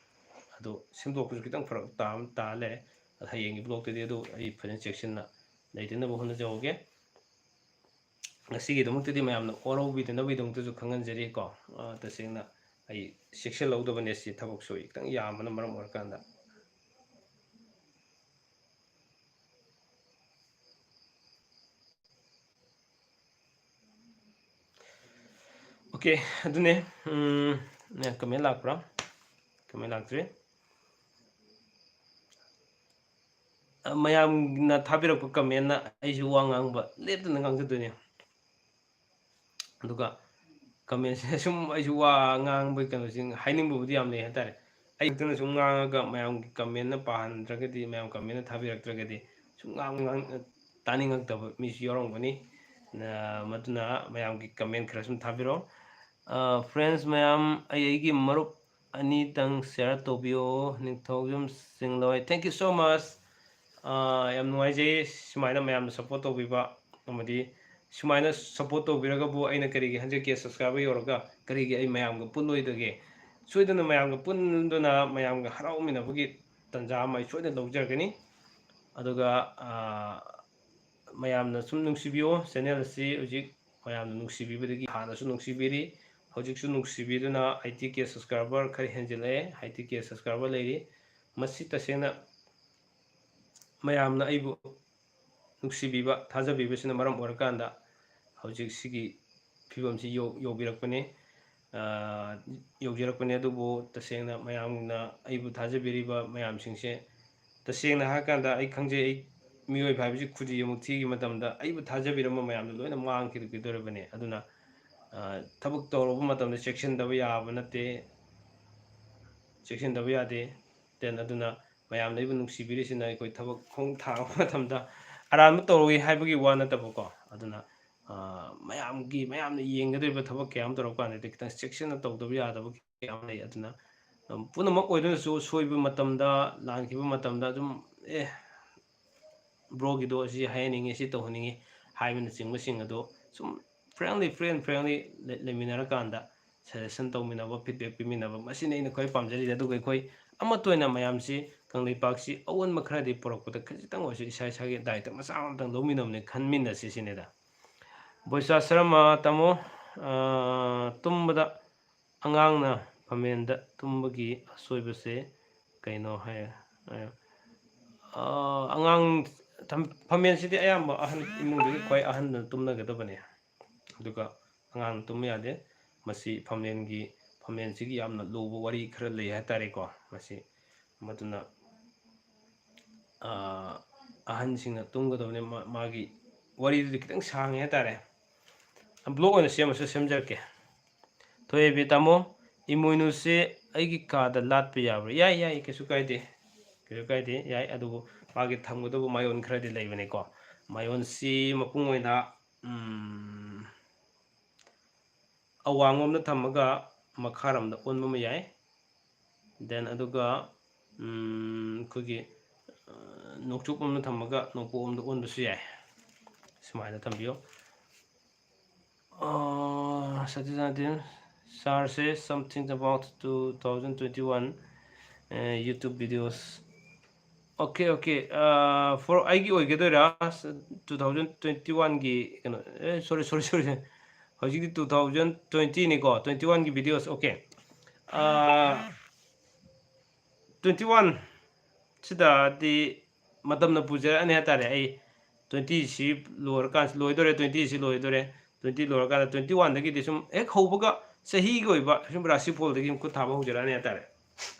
ꯑꯗꯣ ꯁꯦꯝꯗꯣꯛꯄꯁꯨ ꯈꯤꯇꯪ ꯐꯔꯛ ꯇꯥ ꯂꯩꯔꯦ ꯑꯗꯣ ꯍꯌꯦꯡꯒꯤ ꯕ꯭ꯂꯣꯛꯇꯗꯤ ꯑꯗꯨ ꯑꯩ ꯐꯖꯅ ꯆꯦꯛꯁꯤꯟꯅ ꯂꯩꯇꯅꯕ ꯍꯣꯠꯅꯖꯍꯧꯒꯦ ꯉꯁꯤꯒꯤꯗꯃꯛꯇꯗꯤ ꯃꯌꯥꯝꯅ ꯋꯥꯔꯧꯕꯤꯗꯅꯕꯒꯤꯗꯃꯛꯇꯁꯨ ꯈꯪꯍꯟꯖꯔꯤꯀꯣ ꯇꯁꯦꯡꯅ ꯑꯩ ꯆꯦꯛꯁꯤꯜꯍꯧꯗꯕꯅꯦ ꯁꯤ ꯊꯕꯛꯁꯨ ꯈꯤꯇꯪ ꯌꯥꯝꯕꯅ ꯃꯔꯝ ꯑꯣꯏꯔꯀꯥꯟꯗ ꯑꯣꯀꯦ ꯑꯗꯨꯅꯦ ꯀꯃꯦꯟ ꯂꯥꯛꯄ꯭ꯔꯥ ꯀꯃꯦꯟ ꯂꯥꯛꯇ꯭ꯔꯤ ꯃꯌꯥꯝꯅ ꯊꯥꯕꯤꯔꯛꯄ ꯀꯃꯦꯟꯅ ꯑꯩꯁꯨ ꯋꯥ ꯉꯥꯡꯕ ꯂꯦꯞꯇꯅ ꯉꯥꯡꯖꯗꯣꯏꯅꯦ ꯑꯗꯨꯒ ꯀꯃꯦꯟꯁꯤꯅ ꯁꯨꯝ ꯑꯩꯁꯨ ꯋꯥ ꯉꯥꯡꯕꯒꯤ ꯀꯩꯅꯣꯁꯤ ꯍꯥꯏꯅꯤꯡꯕꯕꯨꯗꯤ ꯌꯥꯝ ꯂꯩ ꯍꯥꯏꯇꯥꯔꯦ ꯑꯌꯨꯛꯇꯅ ꯁꯨꯝ ꯉꯥꯡꯉꯒ ꯃꯌꯥꯝꯒꯤ ꯀꯃꯦꯟꯅ ꯄꯥꯍꯟꯗ꯭ꯔꯒꯗꯤ ꯃꯌꯥꯝ ꯀꯃꯦꯟꯅ ꯊꯥꯕꯤꯔꯛꯇ꯭ꯔꯒꯗꯤ ꯁꯨꯝ ꯇꯥꯅꯤꯡꯉꯛꯇꯕ ꯃꯤꯁꯨ ꯌꯥꯎꯔꯝꯒꯅꯤ ꯃꯗꯨꯅ ꯃꯌꯥꯝꯒꯤ ꯀꯃꯦꯟ ꯈꯔ ꯁꯨꯝ ꯊꯥꯕꯤꯔꯛꯑꯣ ꯐ꯭ꯔꯦꯟꯁ ꯃꯌꯥꯝ ꯑꯩꯒꯤ ꯃꯔꯨꯞ ꯑꯅꯤꯇꯪ ꯁꯤꯌꯥꯔ ꯇꯧꯕꯤꯌꯣ ꯅꯤꯡꯊꯧꯖꯝ ꯆꯤꯡꯂꯣꯏ ꯊꯦꯡꯛ ꯌꯨ ꯁꯣ ꯃꯆ ꯌꯥꯝ ꯅꯨꯡꯉꯥꯏꯖꯩ ꯁꯨꯃꯥꯏꯅ ꯃꯌꯥꯝꯅ ꯁꯞꯄꯣꯔꯠ ꯇꯧꯕꯤꯕ ꯑꯃꯗꯤ ꯁꯨꯃꯥꯏꯅ ꯁꯞꯄꯣꯔꯠ ꯇꯧꯕꯤꯔꯒꯕꯨ ꯑꯩꯅ ꯀꯔꯤꯒꯤ 100K ꯁꯕꯁꯀ꯭ꯔꯥꯏꯕꯔ ꯌꯧꯔꯒ ꯀꯔꯤꯒꯤ ꯑꯩ ꯃꯌꯥꯝꯒ ꯄꯨꯟꯂꯣꯏꯗꯒꯦ ꯁꯣꯏꯗꯅ ꯃꯌꯥꯝꯒ ꯄꯨꯟꯗꯨꯅ ꯃꯌꯥꯝꯒ ꯍꯔꯥꯎꯃꯤꯟꯅꯕꯒꯤ ꯇꯥꯟꯖꯥ ꯑꯃ ꯑꯩ ꯁꯣꯏꯗꯅ ꯂꯧꯖꯔꯒꯅꯤ ꯑꯗꯨꯒ ꯃꯌꯥꯝꯅ ꯁꯨꯝ ꯅꯨꯡꯁꯤꯕꯤꯌꯣ ꯆꯦꯅꯦꯜ ꯑꯁꯤ ꯍꯧꯖꯤꯛ ꯃꯌꯥꯝꯅ ꯅꯨꯡꯁꯤꯕꯤꯕꯗꯒꯤ ꯍꯥꯟꯅꯁꯨ ꯅꯨꯡꯁꯤꯕꯤꯔꯤ ꯍꯧꯖꯤꯛꯁꯨ ꯅꯨꯡꯁꯤꯕꯤꯗꯨꯅ 80K ꯁꯕꯁꯀ꯭ꯔꯥꯏꯕꯔ ꯈꯔ ꯍꯦꯟꯖꯤꯜꯂꯛꯑꯦ 80K ꯁꯕꯁꯀ꯭ꯔꯥꯏꯕꯔ ꯂꯩꯔꯤ ꯃꯁꯤ ꯇꯁꯦꯡꯅ ꯃꯌꯥꯝꯅ ꯑꯩꯕꯨ ꯅꯨꯡꯁꯤꯕꯤꯕ ꯊꯥꯖꯕꯤꯕꯁꯤꯅ ꯃꯔꯝ ꯑꯣꯏꯔꯀꯥꯟꯗ ꯍꯧꯖꯤꯛ ꯁꯤꯒꯤ ꯐꯤꯕꯝꯁꯤ ꯌꯧꯖꯔꯛꯄꯅꯤ ꯑꯗꯨꯕꯨ ꯇꯁꯦꯡꯅ ꯃꯌꯥꯝꯅ ꯑꯩꯕꯨ ꯊꯥꯖꯕꯤꯔꯤꯕ ꯃꯌꯥꯝꯁꯤꯡꯁꯦ ꯇꯁꯦꯡꯅ ꯍꯥꯏꯔꯀꯥꯟꯗ ꯑꯩ ꯈꯪꯖꯩ ꯑꯩ ꯃꯤꯑꯣꯏꯕ ꯍꯥꯏꯕꯁꯤ ꯈꯨꯗꯤ ꯑꯃꯨꯛ ꯊꯤꯈꯤꯕ ꯃꯇꯝꯗ ꯑꯩꯕꯨ ꯊꯥꯖꯕꯤꯔꯝꯕ ꯃꯌꯥꯝꯗꯣ ꯂꯣꯏꯅ ꯃꯥꯡꯈꯤꯗꯣꯔꯤꯕꯅꯤ ꯑꯗꯨꯅ ꯊꯕꯛ ꯇꯧꯔꯨꯕ ꯃꯇꯝꯗ ꯆꯦꯛꯁꯤꯟꯗꯕ ꯌꯥꯕ ꯅꯠꯇꯦ ꯆꯦꯛꯁꯤꯟꯗꯕ ꯌꯥꯗꯦ ꯗꯦꯟ ꯑꯗꯨꯅ ꯃꯌꯥꯝꯅ ꯑꯩꯕꯨ ꯅꯨꯡꯁꯤꯕꯤꯔꯤꯁꯤꯅ ꯑꯩꯈꯣꯏ ꯊꯕꯛ ꯈꯣꯡ ꯊꯥꯡꯕ ꯃꯇꯝꯗ ꯑꯔꯥꯟꯕ ꯇꯧꯔꯣꯏ ꯍꯥꯏꯕꯒꯤ ꯋꯥ ꯅꯠꯇꯕꯀꯣ ꯑꯗꯨꯅ ꯃꯌꯥꯝꯅ ꯌꯦꯡꯒꯗꯧꯔꯤꯕ ꯊꯕꯛ ꯀꯌꯥ ꯑꯃ ꯇꯧꯔꯛ ꯀꯥꯟꯗꯗꯤ ꯈꯤꯇꯪ ꯆꯦꯛꯁꯤꯟꯅ ꯇꯧꯗꯕ ꯌꯥꯗꯕ ꯀꯌꯥ ꯑꯃ ꯂꯩ ꯑꯗꯨꯅ ꯄꯨꯝꯅꯃꯛ ꯑꯣꯏꯗꯨꯅꯁꯨ ꯁꯣꯏꯕ ꯃꯇꯝꯗ ꯂꯥꯟꯈꯤꯕ ꯃꯇꯝꯗ ꯑꯗꯨꯝ ꯕ꯭ꯔꯣꯒꯤꯗꯣ ꯑꯁꯤ ꯍꯥꯏꯍꯟꯅꯤꯡꯉꯤ ꯁꯤ ꯇꯧꯍꯟꯅꯤꯡꯉꯤ ꯍꯥꯏꯕꯅꯆꯤꯡꯕꯁꯤꯡ ꯑꯗꯣ ꯁꯨꯝ ꯐ꯭ꯔꯦꯟꯂꯤ ꯂꯩꯃꯤꯟꯅꯔꯀꯥꯟꯗ ꯁꯖꯦꯁꯟ ꯇꯧꯃꯤꯟꯅꯕ ꯐꯤꯗꯕꯦꯛ ꯄꯤꯃꯤꯟꯅꯕ ꯃꯁꯤꯅꯤ ꯑꯩꯅ ꯈ꯭ꯋꯥꯏ ꯄꯥꯝꯖꯔꯤꯁꯦ ꯑꯗꯨꯒ ꯑꯩꯈꯣꯏ ꯑꯃꯠꯇ ꯑꯣꯏꯅ ꯃꯌꯥꯝꯁꯤ ꯀꯪꯂꯩꯄꯥꯛꯁꯤ ꯑꯑꯣꯟꯕ ꯈꯔꯗꯤ ꯄꯨꯔꯛꯄꯗ ꯈꯖꯤꯛꯇꯪ ꯑꯣꯏꯔꯁꯨ ꯏꯁꯥꯒꯤ ꯗꯥꯏꯇ ꯃꯆꯥ ꯑꯃꯇꯪ ꯂꯧꯃꯤꯟꯅꯕꯅꯤ ꯈꯟꯃꯤꯟꯅꯁꯤ ꯁꯤꯅꯤꯗ ꯕꯣꯏꯆꯥ ꯁꯔꯃ ꯇꯥꯃꯣ ꯇꯨꯝꯕꯗ ꯑꯉꯥꯡꯅ ꯐꯝꯃꯦꯟꯗ ꯇꯨꯝꯕꯒꯤ ꯑꯁꯣꯏꯕꯁꯦ ꯀꯩꯅꯣ ꯍꯥꯏ ꯑꯉꯥꯡ ꯐꯝꯃꯦꯟꯁꯤꯗꯤ ꯑꯌꯥꯝꯕ ꯑꯍꯟ ꯏꯃꯨꯡꯗꯒꯤ ꯈ꯭ꯋꯥꯏ ꯑꯍꯟꯅ ꯇꯨꯝꯅꯒꯗꯕꯅꯤ ꯑꯗꯨꯒ ꯑꯉꯥꯡꯅ ꯇꯨꯝꯕ ꯌꯥꯗꯦ ꯃꯁꯤ ꯐꯝꯃꯦꯟꯁꯤꯒꯤ ꯌꯥꯝꯅ ꯂꯨꯕ ꯋꯥꯔꯤ ꯈꯔ ꯂꯩ ꯍꯥꯏꯇꯥꯔꯦꯀꯣ ꯃꯁꯤ ꯃꯗꯨꯅ ꯑꯍꯟꯁꯤꯡꯅ ꯇꯨꯝꯒꯗꯕꯅꯤ ꯃꯥꯒꯤ ꯋꯥꯔꯤꯗꯨꯗꯤ ꯈꯤꯇꯪ ꯁꯥꯡꯉꯦ ꯍꯥꯏꯇꯥꯔꯦ ꯕ꯭ꯂꯣꯛ ꯑꯣꯏꯅ ꯁꯦꯝꯖꯔꯛꯀꯦ ꯊꯣꯏꯕꯤ ꯇꯥꯃꯣ ꯏꯃꯣꯏꯅꯨꯁꯦ ꯑꯩꯒꯤ ꯀꯥꯗ ꯂꯥꯠꯄ ꯌꯥꯕ꯭ꯔꯥ ꯌꯥꯏ ꯀꯩꯁꯨ ꯀꯥꯏꯗꯦ ꯌꯥꯏ ꯑꯗꯨꯕꯨ ꯃꯥꯒꯤ ꯊꯝꯒꯗꯕ ꯃꯌꯣꯟ ꯈꯔꯗꯤ ꯂꯩꯕꯅꯤꯀꯣ ꯃꯌꯣꯟꯁꯤ ꯃꯄꯨꯡ ꯑꯣꯏꯅ ꯑꯋꯥꯡꯂꯣꯝꯗ ꯊꯝꯃꯒ ꯃꯈꯥꯔꯣꯝꯗ ꯑꯣꯟꯕ ꯑꯃ ꯌꯥꯏ ꯗꯦꯟ ꯑꯗꯨꯒ ꯑꯩꯈꯣꯏꯒꯤ ꯅꯣꯡꯆꯨꯞꯂꯣꯝꯗ ꯊꯝꯃꯒ ꯅꯣꯡꯄꯣꯛꯂꯣꯝꯗ ꯑꯣꯟꯕꯁꯨ ꯌꯥꯏ ꯁꯨꯃꯥꯏꯅ ꯊꯝꯕꯤꯌꯨ Satyajan Sir says something about 2021 YouTube videos Okay, okay. For I give you the 2021 gi, sorry, sorry, sorry. How 2020 ni ko 21 gi videos. Okay. 21 sida di matam na puja ani hatare ai 20 si lower kan loidore 20 si loidore 20 lower kan 21 dagi di sum ek hobaga sahi gi oiba sum rasi pol dagi ku thaba hujara ani hatare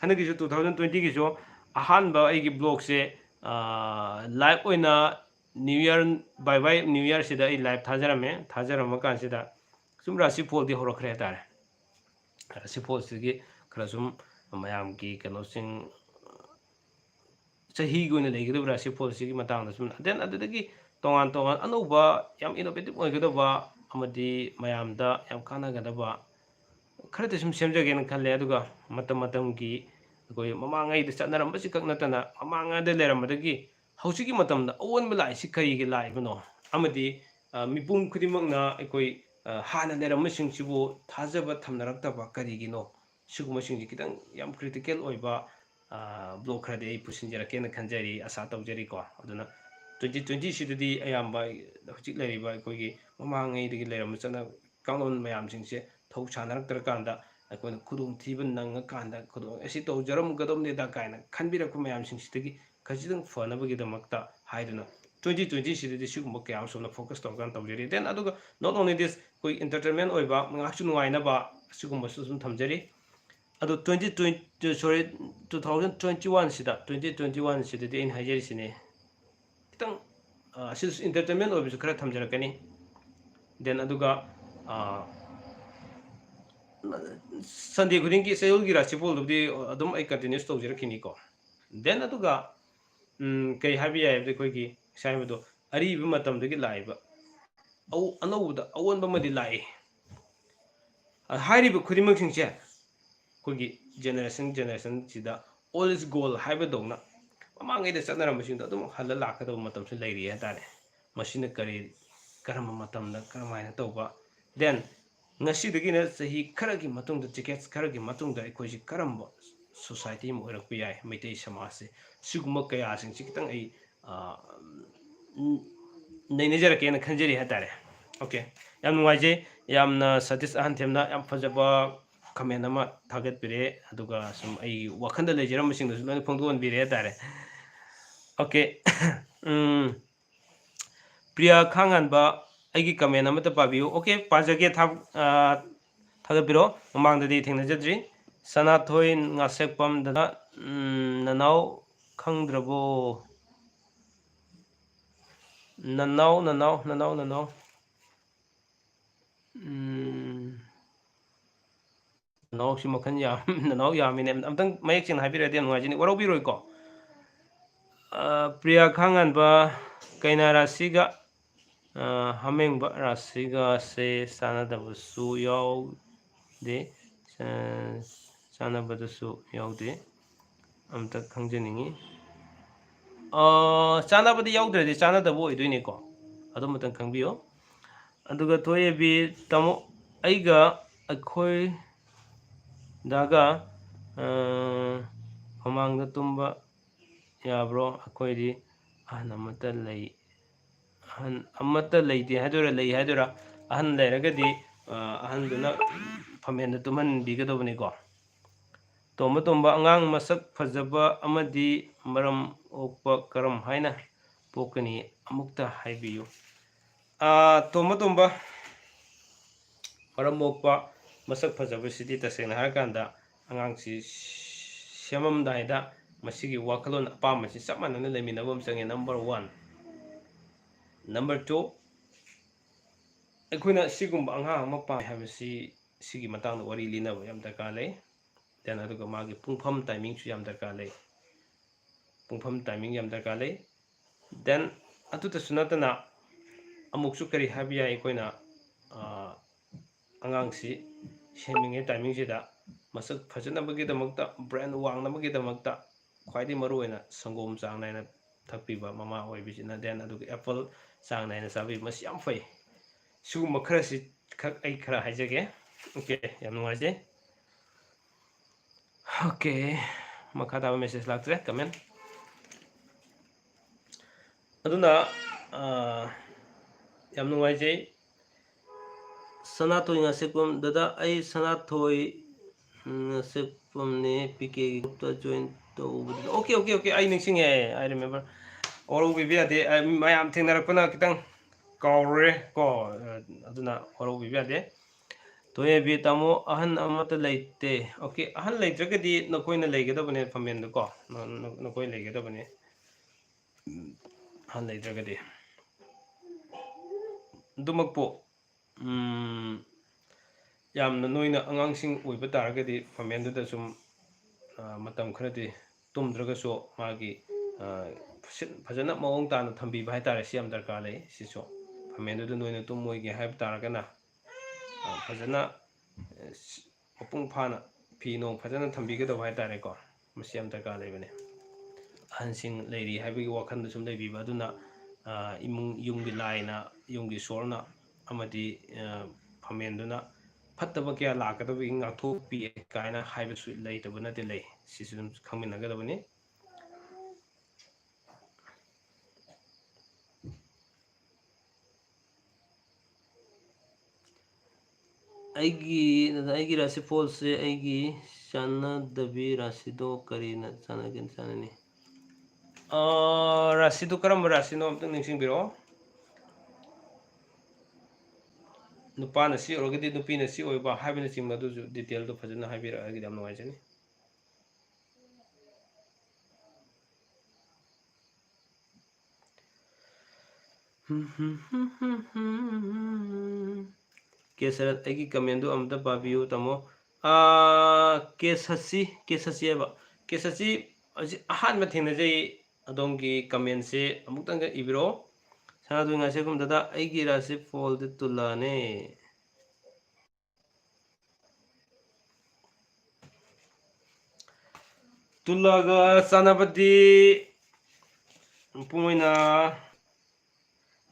hana gi 2020 gi so ahan ba ai gi blog se live oina new year bye bye new year sida ai live thajarama kan sida sum rasi pol di horakre hatare rasi pol sigi kra sum mayam ki kano sing sahi go na leigdabra si policy gi matang da sum then adudagi tongan tongan anuba yam innovative oigadaba amadi mayam da yam kana gadaba khare sum semjage na khalle aduga matam matam gi goi mamangai da chanaram basi kak natana mamanga da leram madagi hausi gi matam da awon bala si kai gi lai bano amadi mipum khudimak na ekoi hana leram masing sibu thajaba thamnarak kari gi no siguma sing ji kitang yam critical oiba blog khade ai pusinjara kena khanjari asa tawjari ko aduna 2020 sidadi ayamba hojik leriba koigi mamangai digi leram chana kangon mayam singse thau chanarak tar kanda akon khudung thiban nang kanda khudung asi tawjaram gadom ne da kaina khanbira ku mayam singsidagi khajidang fanabagi damakta haiduna 2020 sidadi sigumba kayam somna focus tawgan tawjari then aduga not only this koi entertainment oiba ngakchu nuaina ba sigumba sum thamjari ado 2020 sorry 2021 sida 2021 sida in hajari sine kitang sis entertainment obisu khara thamjarakani then aduga Sunday khuding ki sayul gi rasi pol dubdi adum ai continuous tawjarakini ko then aduga kai habi ya de koi gi sai do ari bi matam de gi laiba au anauda awon ba madi lai hari bi khudimak singche kogi generation sida all is goal haiba dogna mamangai da chanaram basing da dum hala lakha do matam se leiri ha tare machine kari karam matam da karamaina tawba then ngasi dagi na sahi kharagi matung da tickets kharagi matung da ekoi si karamba society mo rak pi ai maitai samaj se siguma kaya sing sikitang ai nei ne jara kena khanjari ha tare okay yam nuwaje yamna satis ahan themna yam fajaba comment ama target bire aduga sum ai wakhanda lejeram sing da sum phongdon bire tare okay priya khangan ba aigi comment ama ta pabiu okay pajage target biro mamang da di thengna jadri sanathoi ngasekpam da nanau khangdrabo nanau nanau si makhan ya nanau yamine amtang mayek sin habira den ngajini waro biroi ko priya khangan ba kaina rasiga hameng ba rasiga se sanadabusu yaw de sanabadasu yaw de amta khangjaningi chanabadi yaudredi chanadabu oidoini ko adum matang khangbiyo aduga toyebi tamo aiga akhoi daga hamangda tumba yabro akhoi ahan amata leite hadura lei hadura ahan leiragadi ahan duna phamenda tuman bigadobni ko tomba angang masak fajaba amadi maram okpa karam haina pokani amukta haibiyu tomba maram okpa masak fajaba sidi tasena harakanda angang si semam daida masigi wakalon apam si samanana leminabam change number 1 number 2 akhuna sigumba anga ama pa habisi sigi matang wari linaba yam darka lei then aduga magi pungpham timing su yam darka lei pungpham timing yam darka lei then atuta sunatana amuksu kari habia ikoina angangsi seminge timing sida masak fajanabagi damakta brand wangnabagi damakta khwaidi maruina sangom chang naina thakpiba mama oibisina then aduga apple chang naina sabi mas yam fai su makrasi khak ai khara haijage okay yam nuaje okay makha da message laktre comment ꯑꯗꯨꯅ ꯌꯥꯝ ꯅꯨꯡꯉꯥꯏꯖꯩ ꯁꯅꯥꯊꯣꯏ ꯉꯥꯁꯦꯛꯄꯝ ꯗꯗꯥ ꯑꯩ ꯁꯅꯥꯊꯣꯏ ꯉꯥꯁꯦꯛꯄꯝꯅꯦ PK ꯒ꯭ꯔꯨꯞꯇ ꯖꯣꯏꯟ ꯇꯧꯕꯗ ꯑꯣꯀꯦ ꯑꯩ ꯅꯤꯡꯁꯤꯡꯉꯦ ꯑꯥꯏ ꯔꯤꯃꯦꯝꯕꯔ ꯋꯥꯔꯧꯕꯤꯕ ꯌꯥꯗꯦ ꯃꯌꯥꯝ ꯊꯦꯡꯅꯔꯛꯄꯅ ꯈꯤꯇꯪ ꯀꯥꯎꯔꯨꯔꯦ ꯀꯣ ꯑꯗꯨꯅ ꯋꯥꯔꯧꯕꯤꯕ ꯌꯥꯗꯦ ꯇꯣꯌꯦꯕꯤ ꯇꯥꯃꯣ ꯑꯍꯟ ꯑꯃꯠꯇ ꯂꯩꯇꯦ ꯑꯣꯀꯦ ꯑꯍꯟ ꯂꯩꯇ꯭ꯔꯒꯗꯤ ꯅꯈꯣꯏꯅ ꯂꯩꯒꯗꯕꯅꯦ ꯐꯝꯃꯦꯟꯗ ꯀꯣ ꯅꯈꯣꯏ ꯂꯩꯒꯗꯕꯅꯦ ꯑꯍꯟ ꯂꯩꯇ꯭ꯔꯒꯗꯤ ꯑꯗꯨꯃꯛꯄꯨ ꯌꯥꯝꯅ ꯅꯣꯏꯅ ꯑꯉꯥꯡꯁꯤꯡ ꯑꯣꯏꯕ ꯇꯥꯔꯒꯗꯤ ꯐꯝꯃꯦꯟꯗꯨꯗ ꯁꯨꯝ ꯃꯇꯝ ꯈꯔꯗꯤ ꯇꯨꯝꯗ꯭ꯔꯒꯁꯨ ꯃꯥꯒꯤ ꯐꯖꯅ ꯃꯑꯣꯡ ꯇꯥꯅ ꯊꯝꯕꯤꯕ ꯍꯥꯏꯇꯥꯔꯦ ꯁꯤ ꯌꯥꯝ ꯗꯔꯀꯥꯔ ꯂꯩ ꯁꯤꯁꯨ ꯐꯝꯃꯦꯟꯗꯨꯗ ꯅꯣꯏꯅ ꯇꯨꯝꯃꯣꯏꯒꯦ ꯍꯥꯏꯕ ꯇꯥꯔꯒꯅ ꯐꯖꯅ ꯃꯄꯨꯡ ꯐꯥꯅ ꯐꯤ ꯅꯣꯡ ꯐꯖꯅ ꯊꯝꯕꯤꯒꯗꯕ ꯍꯥꯏꯇꯥꯔꯦꯀꯣ ꯃꯁꯤ ꯌꯥꯝ ꯗꯔꯀꯥꯔ ꯂꯩꯕꯅꯦ ꯑꯍꯟꯁꯤꯡ ꯂꯩꯔꯤ ꯍꯥꯏꯕꯒꯤ ꯋꯥꯈꯜꯗ ꯁꯨꯝ ꯂꯩꯕꯤꯕ ꯑꯗꯨꯅ ꯏꯃꯨꯡ ꯌꯨꯝꯒꯤ ꯂꯥꯏꯅ ꯌꯨꯝꯒꯤ ꯏꯁꯣꯔꯅ ꯑꯃꯗꯤ ꯐꯝꯃꯦꯟꯗꯨꯅ ꯐꯠꯇꯕ ꯀꯌꯥ ꯂꯥꯛꯀꯗꯕꯒꯤ ꯉꯥꯛꯊꯣꯛꯄꯤ ꯀꯥꯏꯅ ꯍꯥꯏꯕꯁꯨ ꯂꯩꯇꯕ ꯅꯠꯇꯦ ꯂꯩ ꯁꯤꯁꯨ ꯑꯗꯨꯝ ꯈꯪꯃꯤꯟꯅꯒꯗꯕꯅꯤ ꯑꯩꯒꯤ ꯔꯥꯁꯤꯐꯣꯜꯁꯦ ꯑꯩꯒꯤ ꯆꯥꯟꯅꯗꯕꯤ ꯔꯥꯁꯤꯗꯣ ꯀꯔꯤꯅ ꯆꯥꯟꯅꯅꯤ ꯔꯥꯁꯤꯗꯣ ꯀꯔꯝꯕ ꯔꯥꯁꯤꯅꯣ ꯑꯝꯇꯪ ꯅꯤꯡꯁꯤꯡꯕꯤꯔꯛꯑꯣ ꯅꯨꯄꯥꯅ ꯁꯤ ꯑꯣꯏꯔꯒꯗꯤ ꯅꯨꯄꯤꯅ ꯁꯤ ꯑꯣꯏꯕ ꯍꯥꯏꯕꯅꯆꯤꯡꯕ ꯑꯗꯨꯁꯨ ꯗꯤꯇꯦꯜꯗꯣ ꯐꯖꯅ ꯍꯥꯏꯕꯤꯔꯛꯑꯒꯗꯤ ꯌꯥꯝ ꯅꯨꯡꯉꯥꯏꯖꯅꯤ ꯀꯦꯁꯔꯠ ꯑꯩꯒꯤ ꯀꯃꯦꯟꯗꯨ ꯑꯃꯇ ꯄꯥꯕꯤꯌꯨ ꯇꯥꯃꯣ ꯀꯦꯁꯁꯤ ꯍꯥꯏꯕ ꯀꯦꯁꯁꯤ ꯍꯧꯖꯤꯛ ꯑꯍꯥꯟꯕ ꯊꯦꯡꯅꯖꯩ ꯑꯗꯣꯝꯒꯤ ꯀꯃꯦꯟꯁꯦ ꯑꯃꯨꯛꯇꯪꯒ ꯏꯕꯤꯔꯛꯑꯣ ꯁꯅꯥꯗꯣꯏ ꯉꯥꯁꯦꯛꯄꯝꯗꯗ ꯑꯩꯒꯤ ꯔꯥꯁꯤ ꯐꯣꯜꯗꯤ ꯇꯨꯂꯥꯅꯦ ꯇꯨꯜꯂꯥꯒ ꯆꯥꯟꯅꯕꯗꯤ ꯃꯄꯨꯡ ꯑꯣꯏꯅ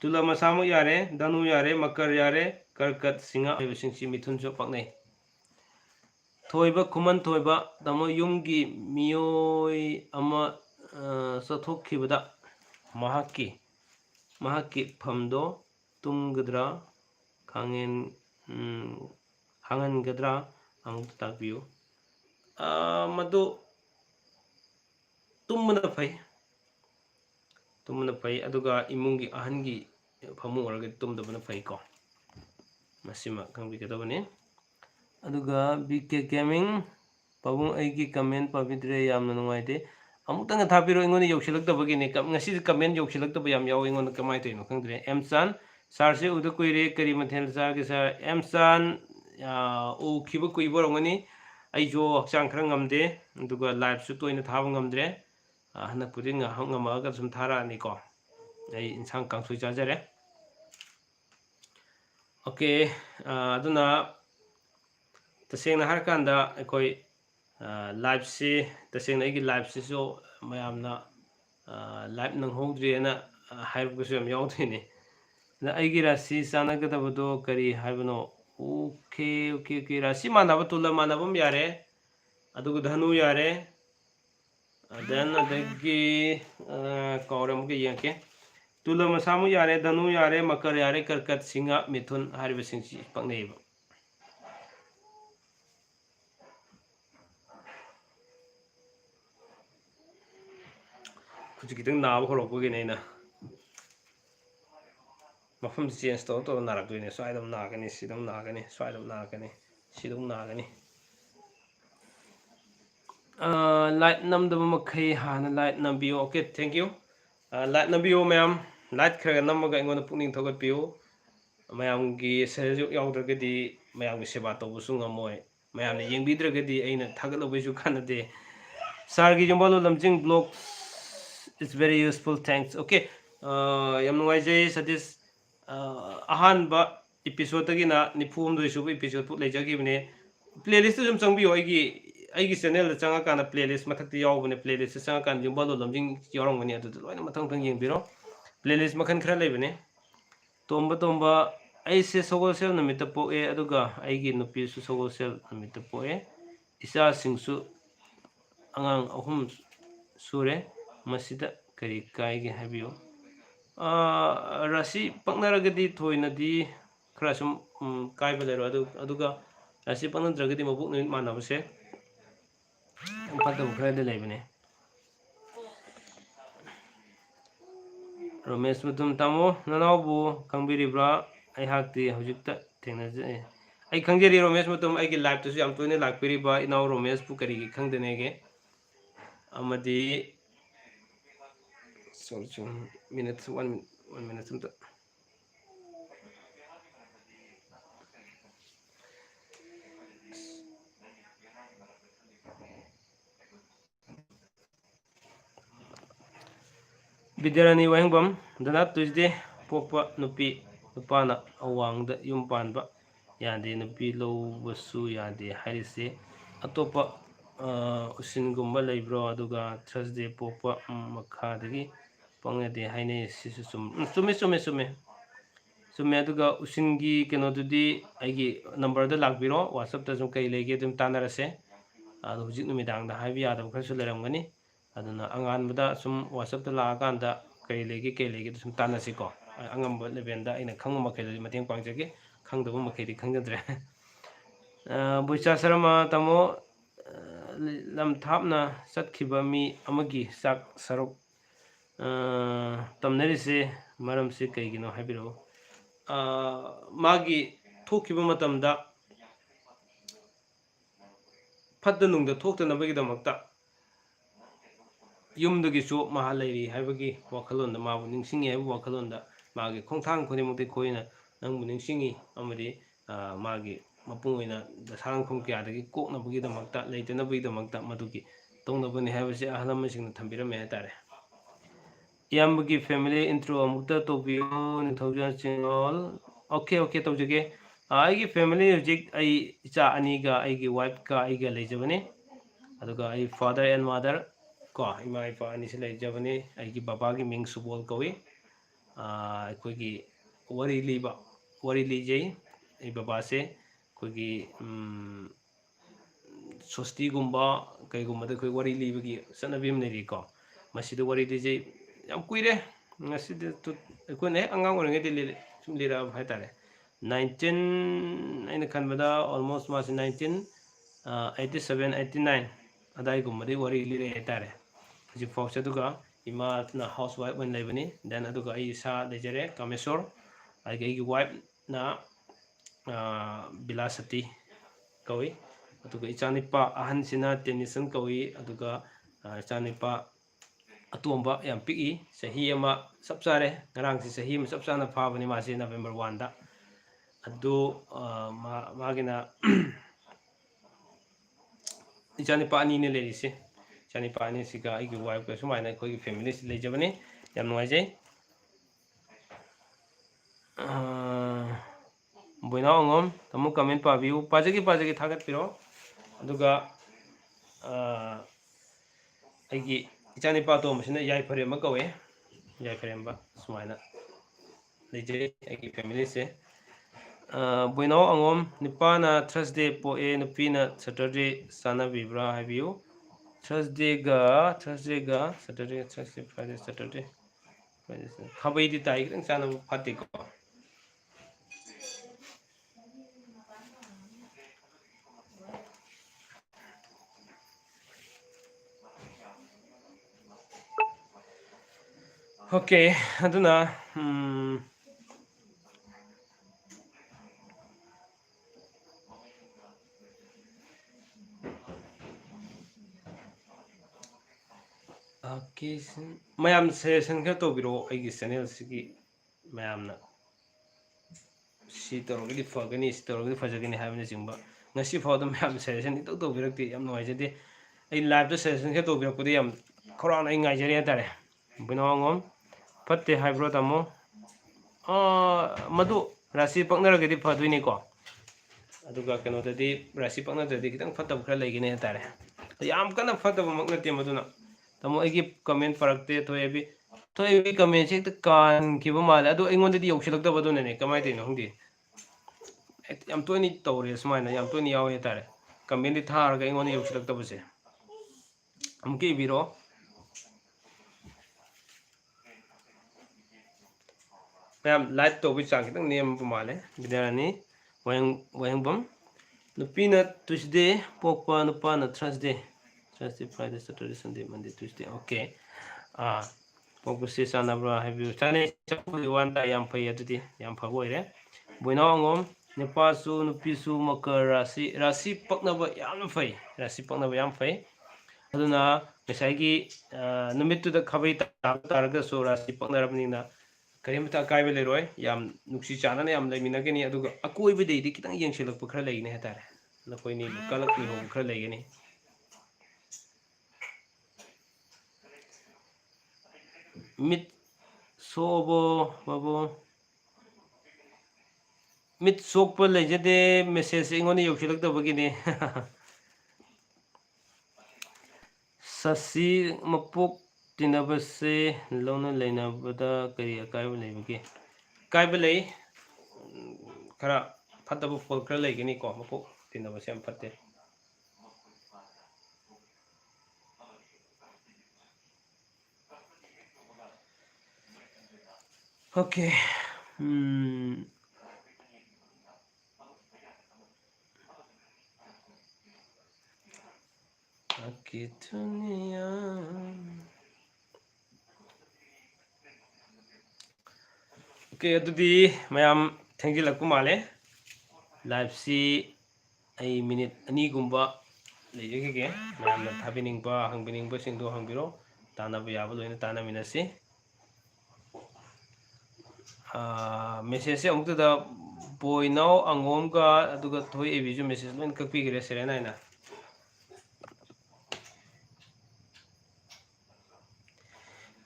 ꯇꯨꯂꯥ ꯃꯁꯥꯃꯛ ꯌꯥꯔꯦ ꯙꯅꯨ ꯌꯥꯔꯦ ꯃꯀꯔ ꯌꯥꯔꯦ ꯀꯔꯀꯠ ꯁꯤꯡꯍ ꯍꯥꯏꯕꯁꯤꯡꯁꯤ ꯃꯤꯊꯨꯟꯁꯨ ꯄꯥꯛꯅꯩ ꯊꯣꯏꯕ ꯈꯨꯃꯟ ꯊꯣꯏꯕ ꯇꯥꯃꯣ ꯌꯨꯝꯒꯤ ꯃꯤꯑꯣꯏ ꯑꯃ ꯆꯠꯊꯣꯛꯈꯤꯕꯗ ꯃꯍꯥꯛꯀꯤ ꯐꯝꯗꯣ ꯇꯨꯝꯒꯗ꯭ꯔꯥ ꯍꯥꯡꯍꯟꯒꯗ꯭ꯔꯥ ꯑꯃꯨꯛꯇ ꯇꯥꯛꯄꯤꯌꯨ ꯃꯗꯨ ꯇꯨꯝꯕꯅ ꯐꯩ ꯑꯗꯨꯒ ꯏꯃꯨꯡꯒꯤ ꯑꯍꯟꯒꯤ ꯐꯃꯨꯡ ꯑꯣꯏꯔꯒꯗꯤ ꯇꯨꯝꯗꯕꯅ ꯐꯩꯀꯣ ꯃꯁꯤꯃ ꯈꯪꯕꯤꯒꯗꯕꯅꯤ ꯑꯗꯨꯒ BK ꯒꯦꯃꯤꯡ ꯄꯥꯕꯨꯡ ꯑꯩꯒꯤ ꯀꯃꯦꯟ ꯄꯥꯕꯤꯗ꯭ꯔꯦ ꯌꯥꯝꯅ ꯅꯨꯡꯉꯥꯏꯇꯦ ꯑꯃꯨꯛꯇꯪꯒ ꯊꯥꯕꯤꯔꯣ ꯑꯩꯉꯣꯟꯗ ꯌꯧꯁꯤꯜꯂꯛꯇꯕꯒꯤꯅꯤ ꯉꯁꯤꯁꯦ ꯀꯃꯦꯟ ꯌꯧꯁꯤꯜꯂꯛꯇꯕ ꯌꯥꯝ ꯌꯥꯎꯋꯤ ꯑꯩꯉꯣꯟꯗ ꯀꯃꯥꯏꯅ ꯇꯧꯔꯤꯅꯣ ꯈꯪꯗ꯭ꯔꯦ ꯑꯦꯝꯆꯥꯟ ꯁꯥꯔꯁꯦ ꯎꯗ ꯀꯨꯏꯔꯦ ꯀꯔꯤ ꯃꯊꯦꯜ ꯆꯥꯒꯦ ꯁꯥꯔ ꯑꯦꯝꯆꯥꯟ ꯎꯈꯤꯕ ꯀꯨꯏꯕ ꯑꯣꯏꯔꯝꯒꯅꯤ ꯑꯩꯁꯨ ꯍꯛꯆꯥꯡ ꯈꯔ ꯉꯝꯗꯦ ꯑꯗꯨꯒ ꯂꯥꯏꯚꯁꯨ ꯇꯣꯏꯅ ꯊꯥꯕ ꯉꯝꯗ꯭ರೆ ꯍꯟꯗꯛꯄꯨꯗꯤ ꯉꯝꯃꯛꯑꯒ ꯁꯨꯝ ꯊꯥꯔꯛꯑꯅꯤꯀꯣ ꯑꯩ ꯏꯟꯁꯥꯡ ꯀꯥꯡꯁꯣꯏ ꯆꯥꯖꯔꯦ ꯑꯣꯀꯦ ꯑꯗꯨꯅ ꯇꯁꯦꯡꯅ ꯍꯥꯏꯔꯀꯥꯟꯗ ꯑꯩꯈꯣꯏ ꯂꯥꯏꯐꯁꯤ ꯇꯁꯦꯡꯅ ꯑꯩꯒꯤ ꯂꯥꯏꯐꯁꯤꯁꯨ ꯃꯌꯥꯝꯅ ꯂꯥꯏꯐ ꯅꯪꯍꯧꯗ꯭ꯔꯦꯅ ꯍꯥꯏꯔꯛꯄꯁꯨ ꯌꯥꯝ ꯌꯥꯎꯗꯣꯏꯅꯤ ꯑꯗ ꯑꯩꯒꯤ ꯔꯥꯁꯤ ꯆꯥꯟꯅꯒꯗꯕꯗꯣ ꯀꯔꯤ ꯍꯥꯏꯕꯅꯣ ꯑꯣꯀꯦ ꯔꯥꯁꯤ ꯃꯥꯟꯅꯕ ꯇꯨꯂ ꯃꯥꯟꯅꯕ ꯑꯃ ꯌꯥꯔꯦ ꯑꯗꯨꯒ ꯙꯅꯨ ꯌꯥꯔꯦ ꯗꯦꯟ ꯑꯗꯒꯤ ꯀꯥꯎꯔꯦ ꯑꯃꯨꯛꯀ ꯌꯦꯡꯉꯛꯀꯦ ꯇꯨꯂ ꯃꯁꯥꯃꯨꯛ ꯌꯥꯔꯦ ꯙꯅꯨ ꯌꯥꯔꯦ ꯃꯀꯔ ꯌꯥꯔꯦ ꯀꯔꯀꯠ ꯁꯤꯡꯍ ꯃꯤꯊꯨꯟ ꯍꯥꯏꯔꯤꯕꯁꯤꯡꯁꯤ ꯄꯛꯅꯩꯌꯦꯕ ꯍꯧꯖꯤꯛ ꯈꯤꯇꯪ ꯅꯥꯕ ꯍꯧꯔꯛꯄꯒꯤꯅꯦ ꯑꯩꯅ ꯃꯐꯝꯁꯤ ꯆꯦꯟꯖ ꯇꯧꯔ ꯅꯥꯔꯛꯇꯣꯏꯅꯦ ꯁ꯭ꯋꯥꯏꯗ ꯑꯃꯨꯛ ꯅꯥꯒꯅꯤ ꯁꯤꯗ ꯑꯃꯨꯛ ꯅꯥꯒꯅꯤ ꯁ꯭ꯋꯥꯏꯗ ꯑꯃꯨꯛ ꯅꯥꯔꯛꯀꯅꯤ ꯁꯤꯗ ꯑꯃꯨꯛ ꯅꯥꯒꯅꯤ ꯂꯥꯏꯠ ꯅꯝꯗꯕ ꯃꯈꯩ ꯍꯥꯟꯅ ꯂꯥꯏꯠ ꯅꯝꯕꯤꯌꯨ ꯑꯣꯀꯦ ꯊꯦꯡꯛ ꯌꯨ ꯂꯥꯏꯠ ꯅꯝꯕꯤꯌꯨ ꯃꯌꯥꯝ ꯂꯥꯏꯠ ꯈꯔ ꯅꯝꯃꯒ ꯑꯩꯉꯣꯟꯗ ꯄꯨꯛꯅꯤꯡ ꯊꯧꯒꯠꯄꯤꯌꯨ ꯃꯌꯥꯝꯒꯤ ꯁꯍꯖꯣꯛ ꯌꯥꯎꯗ꯭ꯔꯒꯗꯤ ꯃꯌꯥꯝꯒꯤ ꯁꯦꯕꯥ ꯇꯧꯕꯁꯨ ꯉꯝꯃꯣꯏ ꯃꯌꯥꯝꯅ ꯌꯦꯡꯕꯤꯗ꯭ꯔꯒꯗꯤ ꯑꯩꯅ ꯊꯥꯒꯠꯂꯨꯕꯩꯁꯨ ꯀꯥꯟꯅꯗꯦ ꯁꯥꯔꯒꯤ ꯌꯨꯝꯕꯥꯜ ꯂꯝꯖꯤꯡ blog it's very useful thanks okay ꯌꯥꯝ ꯅꯨꯡꯉꯥꯏꯖꯩ ꯁꯇꯤꯁ ꯑꯍꯥꯟꯕ ꯏꯄꯤꯁꯣꯗꯇꯒꯤꯅ 94 ꯁꯨꯕ ꯏꯄꯤꯁꯣꯗꯐꯥꯎ ꯂꯩꯖꯈꯤꯕꯅꯦ ꯄ꯭ꯂꯦꯂꯤꯁꯇ ꯁꯨꯝ ꯆꯪꯕꯤꯌꯨ ꯑꯩꯒꯤ ꯆꯦꯅꯦꯜꯗ ꯆꯪꯉꯀꯥꯟꯗ ꯄ꯭ꯂꯦꯂꯤꯁ ꯃꯊꯛꯇ ꯌꯥꯎꯕꯅꯦ ꯄ꯭ꯂꯦꯂꯤꯁꯇ ꯆꯪꯉꯀꯥꯟꯗ ꯌꯨꯝꯕꯥꯜ ꯂꯝꯖꯤꯡ ꯌꯥꯎꯔꯝꯒꯅꯤ ꯑꯗꯨꯗ ꯂꯣꯏꯅ ꯃꯊꯪ ꯌꯦꯡꯕꯤꯔꯣ ꯄ꯭ꯂꯦꯂꯤꯁ ꯃꯈꯜ ꯈꯔ ꯂꯩꯕꯅꯦ ꯇꯣꯝꯕ ꯑꯩꯁꯦ ꯁꯒꯣꯜꯁꯦꯜ ꯅꯨꯃꯤꯠꯇ ꯄꯣꯛꯑꯦ ꯑꯗꯨꯒ ꯑꯩꯒꯤ ꯅꯨꯄꯤꯁꯨ ꯁꯒꯣꯜꯁꯦꯜ ꯅꯨꯃꯤꯠꯇ ꯄꯣꯛꯑꯦ ꯏꯆꯥꯁꯤꯡꯁꯨ ꯑꯉꯥꯡ 3 ꯁꯨꯔꯦ ꯃꯁꯤꯗ ꯀꯔꯤ ꯀꯥꯏꯒꯦ ꯍꯥꯏꯕꯤꯌꯨ ꯔꯥꯁꯤ ꯄꯛꯅꯔꯒꯗꯤ ꯊꯣꯏꯅꯗꯤ ꯈꯔ ꯁꯨꯝ ꯀꯥꯏꯕ ꯂꯩꯔꯣ ꯑꯗꯨꯒ ꯔꯥꯁꯤ ꯄꯛꯅꯗ꯭ꯔꯒꯗꯤ ꯃꯕꯨꯛ ꯅꯨꯃꯤꯠ ꯃꯥꯟꯅꯕꯁꯦ ꯌꯥꯝ ꯐꯠꯇꯕ ꯈꯔꯗꯤ ꯂꯩꯕꯅꯦ ꯔꯣꯃꯦꯁ ꯃꯇꯨꯝ ꯇꯥꯃꯣ ꯅꯅꯥꯎꯕꯨ ꯈꯪꯕꯤꯔꯤꯕ꯭ꯔꯥ ꯑꯩꯍꯥꯛꯇꯤ ꯍꯧꯖꯤꯛꯇ ꯊꯦꯡꯅꯖꯩ ꯑꯩ ꯈꯪꯖꯔꯤ ꯔꯣꯃꯦꯁ ꯃꯇꯨꯝ ꯑꯩꯒꯤ ꯂꯥꯏꯐꯇꯁꯨ ꯌꯥꯝ ꯇꯣꯏꯅ ꯂꯥꯛꯄꯤꯔꯤꯕ ꯏꯅꯥꯎ ꯔꯣꯃꯦꯁꯄꯨ ꯀꯔꯤꯒꯤ ꯈꯪꯗꯅꯦꯒꯦ ꯑꯃꯗꯤ sorry minutes one minute somta Vidyarani Wahingbam Dana Tuesday Popa Nupi Nupana Awang Yum Panba Yandi Nupi Lowasu Yandi Harise Atopa Usin Gumba Libro Aduga Thursday Popa Makadagi Pongade Haine Sisum Sume Sume Aduga Usingi Kenodudi Agi number the Lagbiro WhatsApp Tazum Kai Lege Dum Tanarase Hujik Numidang the Havi Adam Kasulamani aduna anganbada sum WhatsApp ta laakanda kay legi sum tanasiko angamba lebenda ina khangma makhai mateng pangjage khangdaba makhai di khangjadre buicha sarama tamo lam thapna satkhiba mi amagi sak sarok tamnarise maramse kaigino habiro magi thokhiba matamda fatta nungda thoktanabagi damakta ꯌꯨꯝꯗꯒꯤꯁꯨ ꯃꯍꯥ ꯂꯩꯔꯤ ꯍꯥꯏꯕꯒꯤ ꯋꯥꯈꯜꯂꯣꯟꯗ ꯃꯥꯕꯨ ꯅꯤꯡꯁꯤꯡꯉꯤ ꯍꯥꯏꯕ ꯋꯥꯈꯜꯂꯣꯟꯗ ꯃꯥꯒꯤ ꯈꯣꯡꯊꯥꯡ ꯈꯨꯗꯤꯡꯃꯛꯇ ꯑꯩꯈꯣꯏꯅ ꯅꯪꯕꯨ ꯅꯤꯡꯁꯤꯡꯉꯤ ꯑꯃꯗꯤ ꯃꯥꯒꯤ ꯃꯄꯨꯡ ꯑꯣꯏꯅ ꯗꯁꯥꯔꯪꯈꯣꯡ ꯀꯌꯥꯗꯒꯤ ꯀꯣꯛꯅꯕꯒꯤꯗꯃꯛꯇ ꯂꯩꯇꯅꯕꯒꯤꯗꯃꯛꯇ ꯃꯗꯨꯒꯤ ꯇꯧꯅꯕꯅꯤ ꯍꯥꯏꯕꯁꯤ ꯑꯍꯜ ꯂꯃꯟꯁꯤꯡꯅ ꯊꯝꯕꯤꯔꯝꯃꯦ ꯍꯥꯏꯇꯥꯔꯦ ꯏꯌꯥꯝꯕꯒꯤ ꯐꯦꯃꯤꯂꯤ ꯏꯟꯇ꯭ꯔꯣ ꯑꯃꯨꯛꯇ ꯇꯧꯕꯤꯌꯨ ꯅꯤꯡꯊꯧꯖꯥꯟ ꯆꯤꯡꯂꯣꯜ ꯑꯣꯀꯦ ꯇꯧꯖꯒꯦ ꯑꯩꯒꯤ ꯐꯦꯃꯤꯂꯤ ꯍꯧꯖꯤꯛ ꯑꯩ ꯏꯆꯥ ꯑꯅꯤꯒ ꯑꯩꯒꯤ ꯋꯥꯏꯐꯀ ꯑꯩꯒ ꯂꯩꯖꯕꯅꯤ ꯑꯗꯨꯒ ꯑꯩ father and mother ko ima ipa ani se lai jabani aigi baba gi ming subol kawi akhoi gi wari lijai ai baba se khoi gi sosti gumba kai gumba da khoi wari libagi sanabi am nei ko masida wari lijai yam kuire ngasi de khoi ne angang ore ngai de sum lira bhai tare 19 aina khanbada almost mas 1987 89 adai gumba de wari lire tare ji fox aduga ima na housewife when lebani then aduga ai sa lejare kamesor ai gi wife na bilasati kawi aduga ichanipa ahan sina tenison kawi aduga ichanipa atomba yam piki sahi ama sapsare ngarang si sahi ama sapsana phabani masi November 1 da adu magina ichanipa ani ne lerise chani pani siga aigi wife ka sumaina khoi family si lejabani yam nuaijai boina ongom tamu comment pabiu pajagi thagat piro aduga aigi ichani pa to masina yai phare ma kawe yai phare ba sumaina lejai aigi family se boina ongom nipana Thursday po e nupina Saturday sana bibra habiu Thursday ga Saturday Friday Saturday khabai di tai kan sana phati ko okay aduna okay mayam session ka to biro aigi channel sigi mayamna si torogidi fagani si torogidi fajagani habne jingba ngasi fawda mayam session ito to birakti yam noijade ai live da session ka to birakudi yam khorana ai ngaijari atare binawangom fatte haibro tamo madu rasi paknaragadi fadwini ko aduga kenodadi rasi paknadadi kitang fatab khara legine atare yam kana fatab maknate maduna tamo aigi comment parakte to ebi comment se kan kiba mala adu aingonda di yoksilakta baduna ne kamai tino hungdi yam toini tawre smaina yam toini yawe tare comment di thar ga aingonda yoksilakta base amke biro mayam light to bi chang kitang nem bu male bidarani wayang bam nupina Tuesday pokpa nupana Thursday Friday Saturday Sunday Monday Tuesday okay pokpa se sanabra habiu chane chapu wanda yam phai adudi yam phabo ire boina ngom nepa su nupi su makar rasi paknaba yam phai rasi paknaba yam phai aduna ngasai numit da khabai targa so rasi paknarabnina karimta kai bele roy yam nuksi chana yam leminagani aduga akoi be de kitang yengselak khara leine hatare na koi ni kalak ni ho khara leigani mit sobo babo mit sokpa lejade message ingoni yokselak da bagini sasi mapok tinabase lona leinabada kari akaiba leibage kaiba lei khara fataba fol khara leigani ko mapok tinabase am fatte okay okay dunia okay adudi mayam thengilakku male live si ai minute ani gumba leijege mayam thabiningba hangbiningba singdo hangbiro tanaba yaba loina tanaminasi message amukta da boy now angom ga aduga thoi ebiju message loin kakpi gre serena ina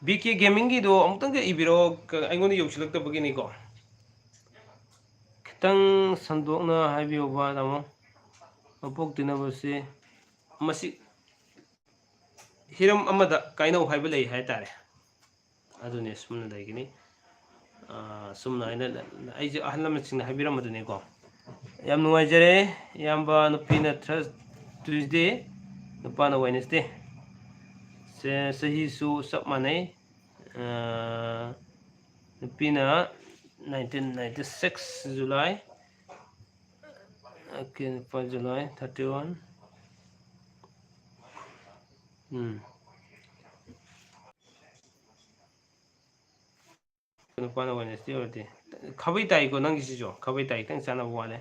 BK gaming gi do amutang ga ibiro aingoni yoksilak ta bagini ko kitang sandokna haibiyo ba damo mapok tinabase masi hiram amada kaino haiba lei hai tare adune sumna daigini sumna ina aije ahlam singna haibiram adune ko yam nuwaijare yamba nupina Tuesday nupana Wednesday se sahi su sab manai nupina 1996 July okay 5 July 31 nupana Wednesday ordi khabai tai ko nang sijo khabai tai tang sana wale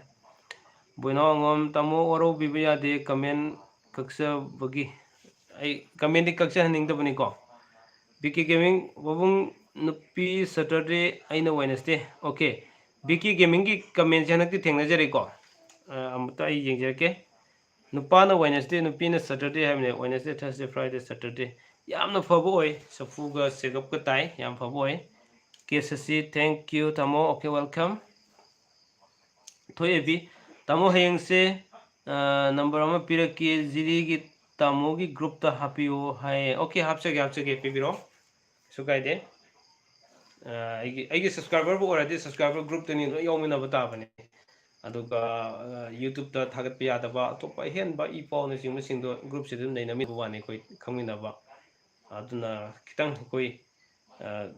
boina ngom tamo oro bibiya de comment kaksa bagi ai comment kaksa haning da bani ko BK gaming wabung nupi Saturday aina Wednesday okay BK gaming ki comment janakti thengna jare ko amta ai jengjerke nupana Wednesday nupina Saturday hamne Wednesday Thursday Friday Saturday yamna phabo oi safuga segap ka tai yam phabo oi kesasi thank you tamo okay welcome thoyebi tamo hayeng se number ama piraki ziri gi tamo gi group ta hapiyo hai okay hapse pibiro sukaide aigi subscriber bu already subscriber group tani lo yomina bata bani aduga YouTube ta thagat piya da ba to pa hen ba I paw na sing do group se dum nei na mi bu wani koi khangmina ba aduna kitang koi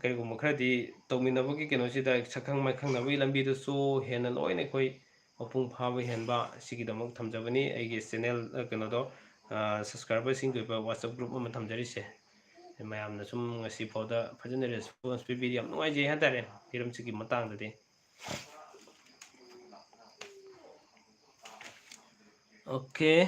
kai gum khradi tawmina ba ki keno sida sakhang mai khang na bi lambi du so hena loina koi mapung phaba henba sigi damok thamjabani aigi channel keno do subscriber sing do WhatsApp group ma thamjari se mayamna sum ngasi pawda phajana response pi video nuai je hatare hiram sigi matang dadi okay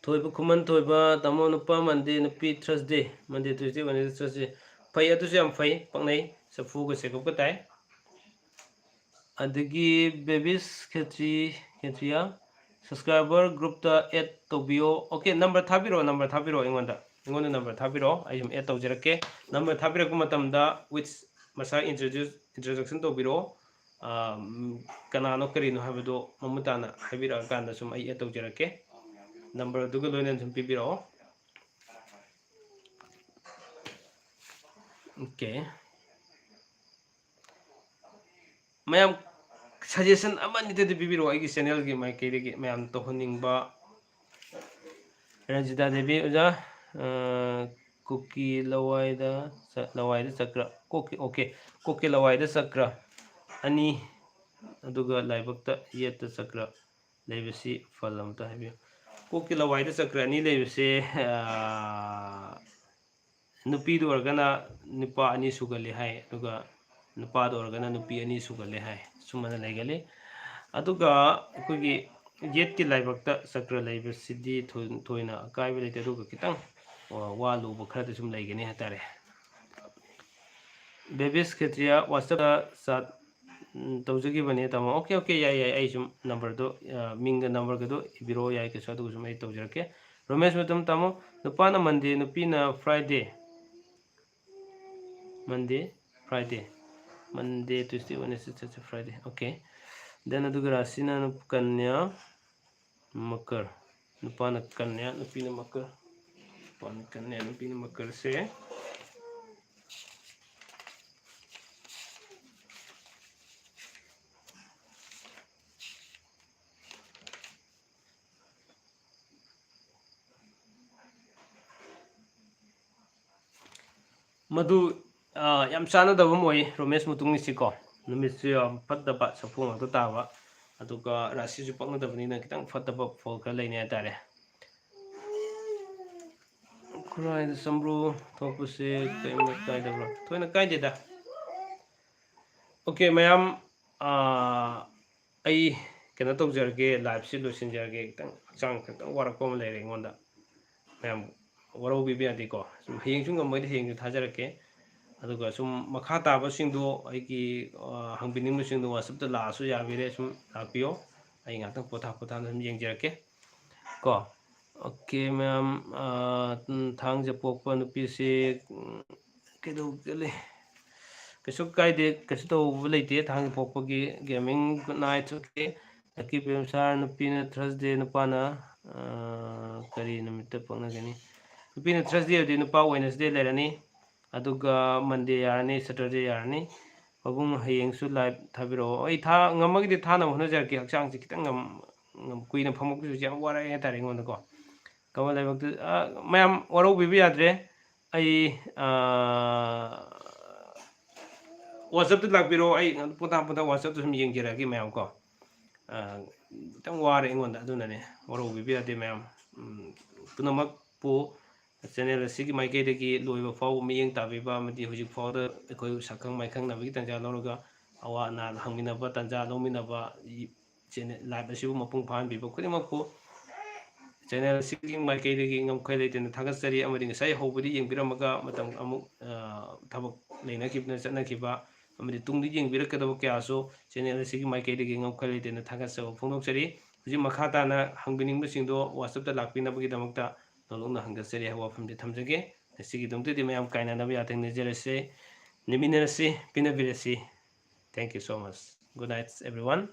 thoiba kuman thoiba tamo nupa Monday nupi Thursday Monday Tuesday Wednesday Thursday phai adu jam phai pangnai safu ga se ko tai adagi babies khetriya subscriber group ta add tobio okay number thabiro ingonda number thabiro I am add tawjerake number thabira ku matamda which masa introduction tobiro kanano karino habado mamutana habira kanda sum ai add tawjerake number duga loina sum pibiro okay mayam suggestion amani te bibiro ai channel gi mai ke mayam to honingba Ranjita Devi Oja Kuki Lawaida Chakra Kuki Lawaida Chakra Ani aduga laibakta yetta chakra leibasi phalam ta habi Kuki Lawaida Chakra ani leibase nupi do organa nipa ani sugali hai aduga nupa do organa nupi ani sugali hai sumana legale aduga kugi yet ki laibakta chakra leibasidi thoina kaibe lete aduga kitang walu bukhara sum leigani hatare Babies Khetria WhatsApp sat tawjagi bane tamo okay yai ai sum number do minga number gado ibiro yai ke sadu sum ai tawjarke Ramesh matam tamo nupana Monday nupina Friday Monday Tuesday Wednesday Thursday Friday okay then aduga rasina nupkanya makar nupana kanya nupina makar nupana kanya nupina makar se Madu yam chana da moi Ramesh mutung ni siko numis fataba sapung to tawa aduga rasi ju pang da bani na kitang fataba fol ka leine atare kurai sambru thopuse kaima kai da bro thoina kai de da okay mayam ai kena tok jarge live si lo sin jarge kitang chang kitang warak pom le re ngonda mayam waro bi bi ati ko hing chung ngam mai hing ju thajarake aduga sum makha taba singdo aiki hangbining singdo WhatsApp ta la su ya bire sum lakpio ai ngata potha sum yengjerake ko okay ma'am thang je pokpa nupi se kedo gele kesu kaide kesu to leite thang pokpa gi gaming good night okay taki pem sar nupi na Thursday nupana kari namitta pangna gani nupi na Thursday odi nupa Wednesday lerani aduga Monday yarani Saturday yarani pabung hayengsu live thabiro ai tha ngamagi tha na hona jar ki hakchang chi kitang ngam kuina phamok su jam wara e tare ngon ko kamal lai baktu mayam waro bibi adre ai WhatsApp tu lakbiro ai puta WhatsApp tu sum yengjera ki mayam ko tang wara ngon da dunane waro bibi ade mayam punamak pu channel asigi maike degi loiba faw miyeng tabiba madi hujik faw da ekoi sakang maikang nabigi tanja loroga awa na hangminaba tanja lominaba channel live asibu mapung phan biba khudimak pu channel asigi maike degi ngam khoi leiten thagasari amadi ngasai hobudi yengbiramaga matam amuk thabak leina kibna chana kiba amadi tungdi yengbirakadaba kyaso channel asigi maike degi ngam khoi leiten thagasaba phongdoksari hujik makhata na hangbining basingdo WhatsApp ta lakpinabagi damakta nolongna hanggasari hawa famde thamjage sigi dumtudi mayam kaina nabi ateng nejerase niminarasi pinabirasi thank you so much good night everyone